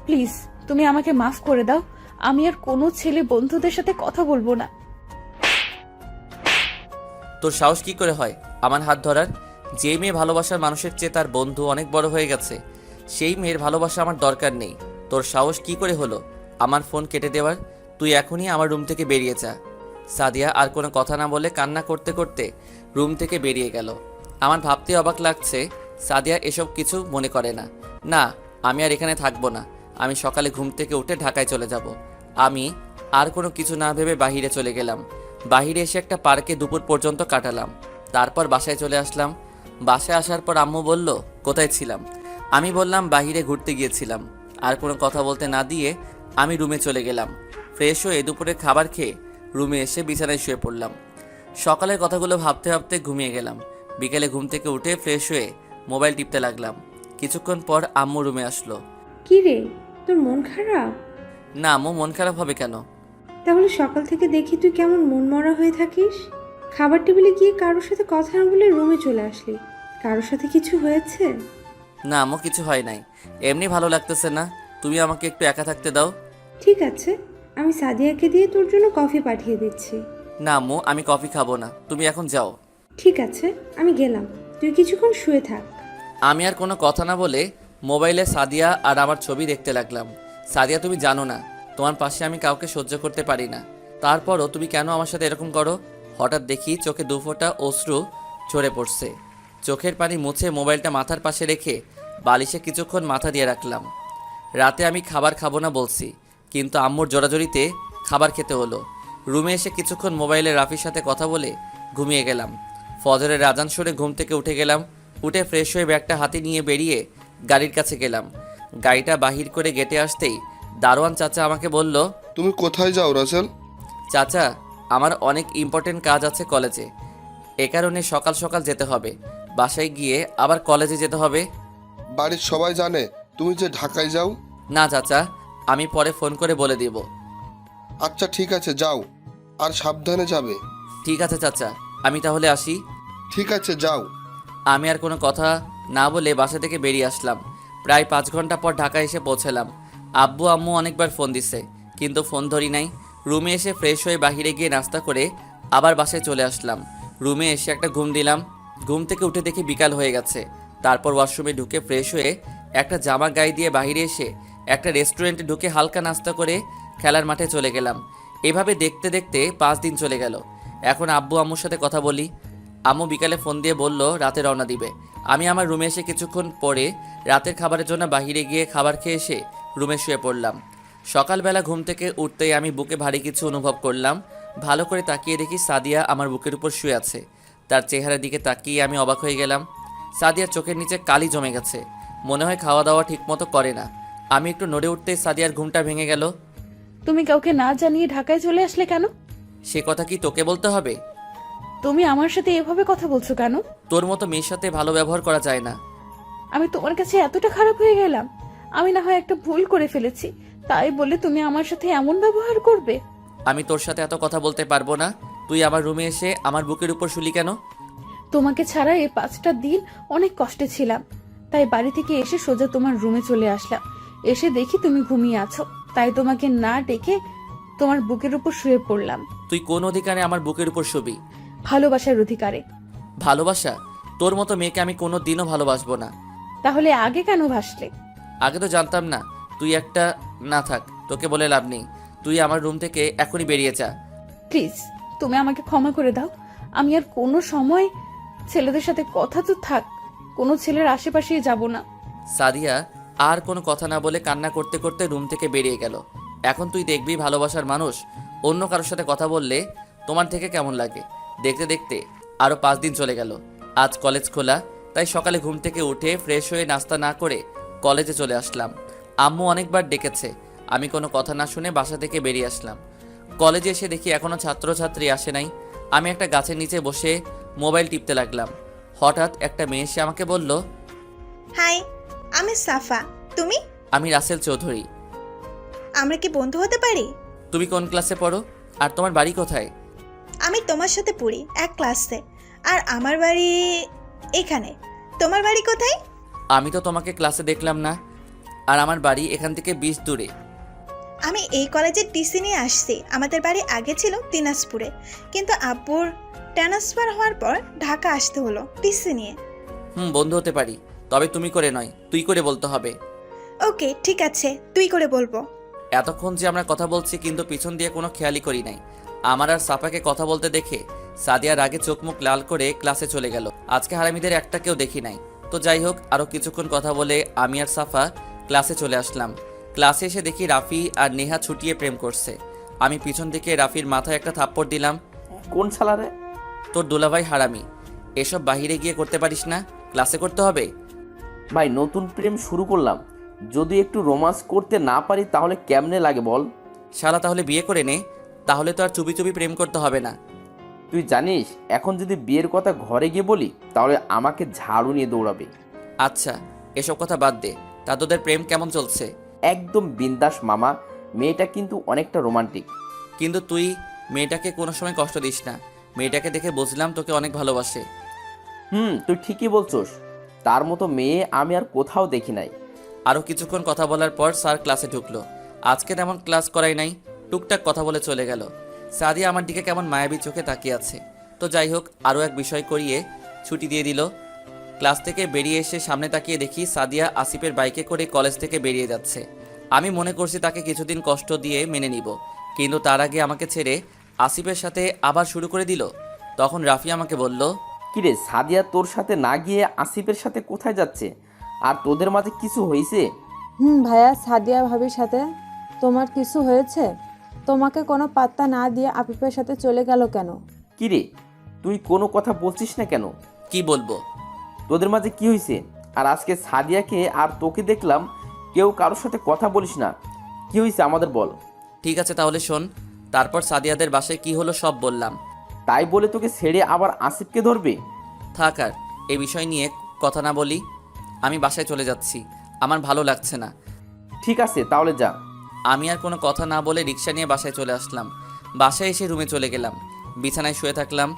প্লিজ তুমি আমাকে মাফ করে দাও। আমি আর কোনো ছেলে বন্ধুদের সাথে কথা বলবো না। তোর সাহস কি করে হয় আমার হাত ধরার? যে মেয়ে ভালোবাসার মানুষের চেয়ে তার বন্ধু অনেক বড় হয়ে গেছে, সেই মেয়ের ভালোবাসা আমার দরকার নেই। তোর সাহস কি করে হলো আমার ফোন কেটে দেওয়ার? তুই এখনই আমার রুম থেকে বেরিয়ে যা। সাদিয়া আর কোনো কথা না বলে কান্না করতে করতে রুম থেকে বেরিয়ে গেল। আমার ভাবতে অবাক লাগছে সাদিয়া এসব কিছু মনে করে না। না, আমি আর এখানে থাকবো না। আমি সকালে ঘুম থেকে উঠে ঢাকায় চলে যাব। আমি আর কোনো কিছু না ভেবে বাহিরে চলে গেলাম। বাহিরে এসে একটা পার্কে দুপুর পর্যন্ত কাটালাম। তারপর বাসায় চলে আসলাম। বাসায় আসার পর আম্মু বলল, কোথায় ছিলাম? আমি বললাম বাহিরে ঘুরতে গিয়েছিলাম। আর কোনো কথা বলতে না দিয়ে আমি রুমে চলে গেলাম। ফ্রেশ হয়ে দুপুরে খাবার খেয়ে রুমে এসে বিছানায় শুয়ে পড়লাম। সকালের কথাগুলো ভাবতে ভাবতে ঘুমিয়ে গেলাম। বিকেলে ঘুম থেকে উঠে ফ্রেশ হয়ে মোবাইল টিপতে লাগলাম। কিছুক্ষণ পর আম্মু রুমে আসলো। কি রে, তোর মন খারাপ? না আম্মু, মন খারাপ হবে কেন? তাহলে সকাল থেকে দেখি তুই কেমন মনমরা হয়ে থাকিস। খাবার টেবিলে গিয়ে কারোর সাথে কথা না বলে রুমে চলে আসলি। কারোর সাথে কিছু হয়েছে? না আম্মু, কিছু হয় নাই। এমনি ভালো লাগতেছে না। তুমি আমাকে একটু একা থাকতে দাও। ঠিক আছে, আমি সাদিয়াকে দিয়ে তোর জন্য কফি পাঠিয়ে দিচ্ছি। না আম্মু, আমি কফি খাবো না, তুমি এখন যাও। ঠিক আছে, আমি গেলাম, তুই কিছুক্ষণ শুয়ে থাক। আমি আর কোনো কথা না বলে মোবাইলে সাদিয়া আর আমার ছবি দেখতে লাগলাম। সাদিয়া, তুমি জানো না তোমার পাশে আমি কাউকে সহ্য করতে পারি না। তারপরও তুমি কেন আমার সাথে এরকম করো? হঠাৎ দেখি চোখে 2 ফোঁটা অশ্রু ঝরে পড়ছে। চোখের পানি মুছে মোবাইলটা মাথার পাশে রেখে বালিশে কিছুক্ষণ মাথা দিয়ে রাখলাম। রাতে আমি খাবার খাবো না বলছি, কিন্তু আম্মুর জোরাজোরিতে খাবার খেতে হলো। রুমে এসে কিছুক্ষণ মোবাইলে রাফির সাথে কথা বলে ঘুমিয়ে গেলাম। ফজরের আজান শুনে ঘুম থেকে উঠে গেলাম। উঠে ফ্রেশ হয়ে ব্যাগটা হাতে নিয়ে বেরিয়ে গাড়ির কাছে গেলাম। গাড়িটা বাহির করে গেটে আসতেই দারোয়ান চাচা আমাকে বলল, তুমি কোথায় যাও রাসেল? চাচা, আমার অনেক ইম্পর্টেন্ট কাজ আছে কলেজে, এ কারণে সকাল সকাল যেতে হবে। বাসায় গিয়ে আবার কলেজে যেতে হবে। বাড়ির সবাই জানে তুমি যে ঢাকায় যাও? না চাচা, আমি পরে ফোন করে বলে দিব। আচ্ছা ঠিক আছে, যাও, আর সাবধানে যাবে। ঠিক আছে চাচা, আমি তাহলে আসি। ঠিক আছে, যাও। আমি আর কোনো কথা না বলে বাসা থেকে বেরিয়ে আসলাম। প্রায় 5 ঘন্টা পর ঢাকায় এসে পৌঁছালাম। আব্বু আম্মু অনেকবার ফোন দিছে, কিন্তু ফোন ধরি নাই। রুমে এসে ফ্রেশ হয়ে বাহিরে গিয়ে নাস্তা করে আবার বাসায় চলে আসলাম। রুমে এসে একটা ঘুম দিলাম। ঘুম থেকে উঠে দেখি বিকাল হয়ে গেছে। তারপর ওয়াশরুমে ঢুকে ফ্রেশ হয়ে একটা জামা গায়ে দিয়ে বাহিরে এসে একটা রেস্টুরেন্টে ঢুকে হালকা নাস্তা করে খেলার মাঠে চলে গেলাম। এভাবে দেখতে দেখতে 5 দিন চলে গেল। এখন আব্বু আম্মুর সাথে কথা বলি। আম্মু বিকালে ফোন দিয়ে বলল রাতে রওনা দিবে। আমি আমার রুমে এসে কিছুক্ষণ পরে রাতের খাবারের জন্য বাহিরে গিয়ে খাবার খেয়ে এসে রুমে শুয়ে পড়লাম। সকালবেলা ঘুম থেকে উঠতেই আমি বুকে ভারী কিছু অনুভব করলাম। ভালো করে তাকিয়ে দেখি সাদিয়া আমার বুকের উপর শুয়ে আছে। তার চেহারার দিকে তাকিয়ে আমি অবাক হয়ে গেলাম। সাদিয়ার চোখের নিচে কালি জমে গেছে, মনে হয় খাওয়া দাওয়া ঠিকমতো করে না। আমি একটু নড়ে উঠতেই সাদিয়ার ঘুমটা ভেঙে গেল। তুমি কাউকে না জানিয়ে ঢাকায় চলে আসলে কেন? সে কথা কি তোকে বলতে হবে? তুমি আমার সাথে এভাবে কথা বলছো কেন? তোর মতো মেয়ের সাথে ভালো ব্যবহার করা যায় না। আমি তোমার কাছে এতটা খারাপ হয়ে গেলাম? আমি না হয় একটা ভুল করে ফেলেছি, তাই বলে তুমি আমার সাথে এমন ব্যবহার করবে? আমি তোর সাথে এত কথা বলতে পারবো না। তুই আমার রুমে এসে আমার বুকের উপর শুলি কেন? তোমাকে ছাড়া এই 5টা দিন অনেক কষ্টে ছিলাম, তাই বাড়ি থেকে এসে সোজা তোমার রুমে চলে আসলাম। এসে দেখি তুমি ঘুমিয়ে আছো, তাই তোমাকে না ডেকে তোমার বুকের উপর শুয়ে পড়লাম। তুই কোন অধিকারে আমার বুকের উপর শুবি? ভালোবাসার অধিকারে। ভালোবাসা? তোর মতো মেয়েকে আমি কোনো দিনও ভালোবাসবো না। তাহলে আগে কেন ভাসলে? আগে তো জানতাম না। তুই একটা না থাক, তোকে বলে লাভ নেই। তুই আমার রুম থেকে এখনই বেরিয়ে যা। প্লিজ তুমি আমাকে ক্ষমা করে দাও। আমি আর কোনো সময় ছেলেদের সাথে কথা তো থাক, কোনো ছেলের আশেপাশেই যাব না। সাদিয়া আর কোনো কথা না বলে কান্না করতে করতে রুম থেকে বেরিয়ে গেল। এখন তুই দেখবি ভালোবাসার মানুষ অন্য কারোর সাথে কথা বললে তোমার থেকে কেমন লাগে। দেখতে দেখতে আরও 5 দিন চলে গেল। আজ কলেজ খোলা, তাই সকালে ঘুম থেকে উঠে ফ্রেশ হয়ে নাস্তা না করে কলেজে চলে আসলাম। আম্মু অনেকবার ডেকেছে, আমি কোনো কথা না শুনে বাসা থেকে বেরিয়ে আসলাম। কলেজে এসে দেখি এখনও ছাত্রছাত্রী আসে নাই। আমি একটা গাছের নিচে বসে মোবাইল টিপতে লাগলাম। হঠাৎ একটা মেয়ে এসে আমাকে বলল, হাই, আমি সাফা। তুমি? আমি রাসেল চৌধুরী। আমরা কি বন্ধু হতে পারি? তুমি কোন ক্লাসে পড়ো আর তোমার বাড়ি কোথায়? আমি তোমার সাথে পড়ি এক ক্লাসে, আর আমার বাড়ি এখানে। তোমার বাড়ি কোথায়? আমি তো তোমাকে ক্লাসে দেখলাম না, আর আমার বাড়ি এখান থেকে 20 দূরে। আমি এই কলেজের টিসি নিয়ে আসছি। আমাদের বাড়ি আগে ছিল দিনাজপুরে, কিন্তু আব্বুর ট্রান্সফার হওয়ার পর ঢাকা আসতে হলো টিসি নিয়ে। বন্ধু হতে পারি, তবে তুমি করে নয়, তুই করে বলতে হবে। ওকে ঠিক আছে, তুই করে বলবো। এতক্ষণ যে আমরা কথা বলছি কিন্তু পিছন দিয়ে কোনো খেয়ালই করি নাই। আমার আর সাফাকে কথা বলতে দেখে সাদিয়ার আগে চোখ মুখ লাল করে ক্লাসে চলে গেল। আজকে হারামিদের একটাকেও দেখি নাই। তো যাই হোক, আরও কিছুক্ষণ কথা বলে আমি আর সাফা ক্লাসে চলে আসলাম। ক্লাসে এসে দেখি রাফি আর নেহা ছুটিয়ে প্রেম করছে। আমি পিছন থেকে রাফির মাথায় একটা থাপ্পড় দিলাম। কোন শালারে? তোর দুলাভাই হারামি। এসব বাহিরে গিয়ে করতে পারিস না, ক্লাসে করতে হবে। ভাই নতুন প্রেম শুরু করলাম, যদি একটু রোমান্স করতে না পারি তাহলে কেমনে লাগে বল? শালা তাহলে বিয়ে করে নে, তাহলে তো আর চুপি চুপি প্রেম করতে হবে না। তুই জানিস এখন যদি বিয়ের কথা ঘরে গিয়ে বলি তাহলে আমাকে ঝাড়ু নিয়ে দৌড়াবে। আচ্ছা এসব কথা বাদ দে, তা তোদের প্রেম কেমন চলছে? একদম বিন্দাস মামা, মেয়েটা কিন্তু অনেকটা রোমান্টিক। কিন্তু তুই মেয়েটাকে কোনো সময় কষ্ট দিস না। মেয়েটাকে দেখে বুঝলাম তোকে অনেক ভালোবাসে। তুই ঠিকই বলছস, তার মতো মেয়ে আমি আর কোথাও দেখি নাই। আরও কিছুক্ষণ কথা বলার পর স্যার ক্লাসে ঢুকলো। আজকে তেমন ক্লাস করাই নাই, টুকটাক কথা বলে চলে গেল। সাদিয়া আমার দিকে কেমন মায়াবী চোখে তাকিয়ে আছে। তো যাই হোক, আরও এক বিষয় করিয়ে ছুটি দিয়ে দিল। ক্লাস থেকে বেরিয়ে এসে সামনে তাকিয়ে দেখি সাদিয়া আসিফের বাইকে করে কলেজ থেকে বেরিয়ে যাচ্ছে। আমি মনে করছি তাকে কিছুদিন কষ্ট দিয়ে মেনে নিব, কিন্তু তার আগে আমাকে ছেড়ে আসিফের সাথে আবার শুরু করে দিল। তখন রাফি আমাকে বলল, কিরে সাদিয়া তোর সাথে না গিয়ে আসিফের সাথে কোথায় যাচ্ছে? আর তোদের মাঝে কিছু হয়েছে? ভাইয়া, সাদিয়া ভাবির সাথে তোমার কিছু হয়েছে? তোমাকে কোনো পাত্তা না দিয়ে আফিফের সাথে চলে গেল কেন? কিরে তুই কোনো কথা বলছিস না কেন? কি বলবো? তোদের মাঝে কি হয়েছে? আর আজকে সাদিয়াকে আর তোকে দেখলাম কেউ কারোর সাথে কথা বলিস না, কি হয়েছে আমাদের বল। ঠিক আছে তাহলে শোন। তারপর সাদিয়াদের বাসায় কি হলো সব বললাম। তাই বলে তোকে ছেড়ে আবার আসিফকে ধরবে? থাক আর এই বিষয় নিয়ে কথা না বলি। আমি বাসায় চলে যাচ্ছি, আমার ভালো লাগছে না। ঠিক আছে তাহলে যা। আমি আর কোনো কথা না বলে রিক্সা নিয়ে বাসায় চলে আসলাম। বাসায় এসে রুমে চলে গেলাম, বিছানায় শুয়ে থাকলাম।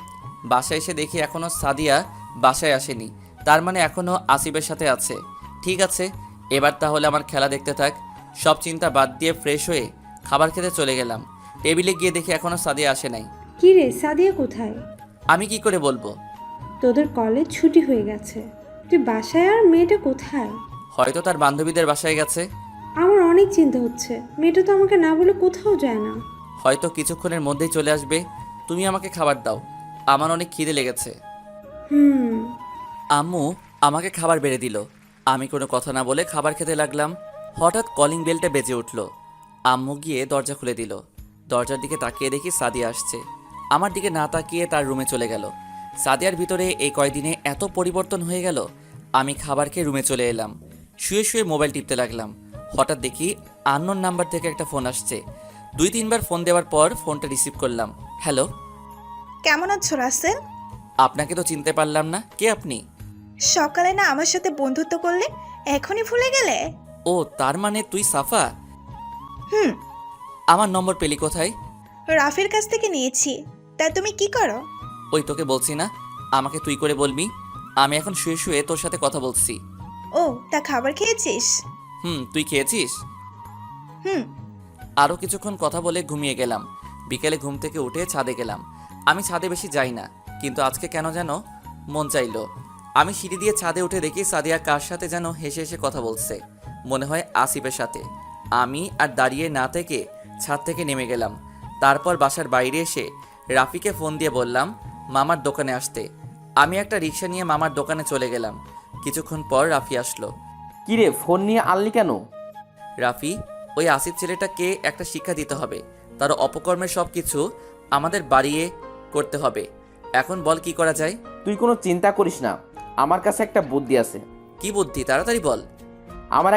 বাসায় এসে দেখি এখনও সাদিয়া বাসায় আসেনি, তার মানে এখনও আসিফের সাথে আছে। ঠিক আছে, এবার তাহলে আমার খেলা দেখতে থাক। সব চিন্তা বাদ দিয়ে ফ্রেশ হয়ে খাবার খেতে চলে গেলাম। টেবিলে গিয়ে দেখি এখনও সাদিয়া আসে নাই। কি রে, সাদিয়া কোথায়? আমি কি করে বলবো? তোদের কলেজ ছুটি হয়ে গেছে, তুই বাসায়, আর মেয়েটা কোথায়? হয়তো তার বান্ধবীদের বাসায় গেছে। আমার অনেক চিন্তা হচ্ছে, মেয়েটা তো আমাকে না বলে কোথাও যায় না। হয়তো কিছুক্ষণের মধ্যেই চলে আসবে। তুমি আমাকে খাবার দাও, আমার অনেক খিদে লেগেছে। আম্মু আমাকে খাবার বেড়ে দিল। আমি কোনো কথা না বলে খাবার খেতে লাগলাম। হঠাৎ কলিং বেলটা বেজে উঠল। আম্মু গিয়ে দরজা খুলে দিল। দরজার দিকে তাকিয়ে দেখি সাদিয়া আসছে। আমার দিকে না তাকিয়ে তার রুমে চলে গেল। সাদিয়ার ভিতরে এই কয়দিনে এত পরিবর্তন হয়ে গেল, আমি খাবার খেয়ে রুমে চলে এলাম। শুয়ে শুয়ে মোবাইল টিপতে লাগলাম। হঠাৎ দেখি আননোন নাম্বার থেকে একটা ফোন আসছে। 2-3বার ফোন দেওয়ার পর ফোনটা রিসিভ করলাম। হ্যালো। কেমন আছো রাসেল? আপনাকে তো চিনতে পারলাম না, কে আপনি? সকালে না আমার সাথে বন্ধুত্ব করলে, এখনই ভুলে গেলে? ও, তার মানে তুই সাফা। হুম। আমার নম্বর পেলি কোথায়? রাফির কাছ থেকে নিয়েছি। তা তুমি কি করো? ওই তোকে বলছি না, আমাকে তুই করে বলবি। আমি এখন শুয়ে শুয়ে তোর সাথে কথা বলছি। ও, তা খাবার খেয়েছিস? তুই খেয়েছিস? হুম। আরও কিছুক্ষণ কথা বলে ঘুমিয়ে গেলাম। বিকেলে ঘুম থেকে উঠে ছাদে গেলাম। আমি ছাদে বেশি যাই না, কিন্তু আজকে কেন যেন মন চাইলো। আমি সিঁড়ি দিয়ে ছাদে উঠে দেখি সাদিয়া কার সাথে যেন হেসে হেসে কথা বলছে, মনে হয় আসিফের সাথে। আমি আর দাঁড়িয়ে না থেকে ছাদ থেকে নেমে গেলাম। তারপর বাসার বাইরে এসে রাফিকে ফোন দিয়ে বললাম মামার দোকানে আসতে। আমি একটা রিক্সা নিয়ে মামার দোকানে চলে গেলাম। কিছুক্ষণ পর রাফি আসলো। কিরে, ফোন নিয়ে আনলি কেন? রাফি, ওই আসিফ ছেলেটাকে একটা শিক্ষা দিতে হবে। তার অপকর্মের সব কিছু আমাদের বাড়িয়ে করতে হবে। এখন বল কি করা যায়? তুই কোনো চিন্তা করিস না, আমার কাছে একটা বুদ্ধি আছে। কি বুদ্ধি, তাড়াতাড়ি বল। আমার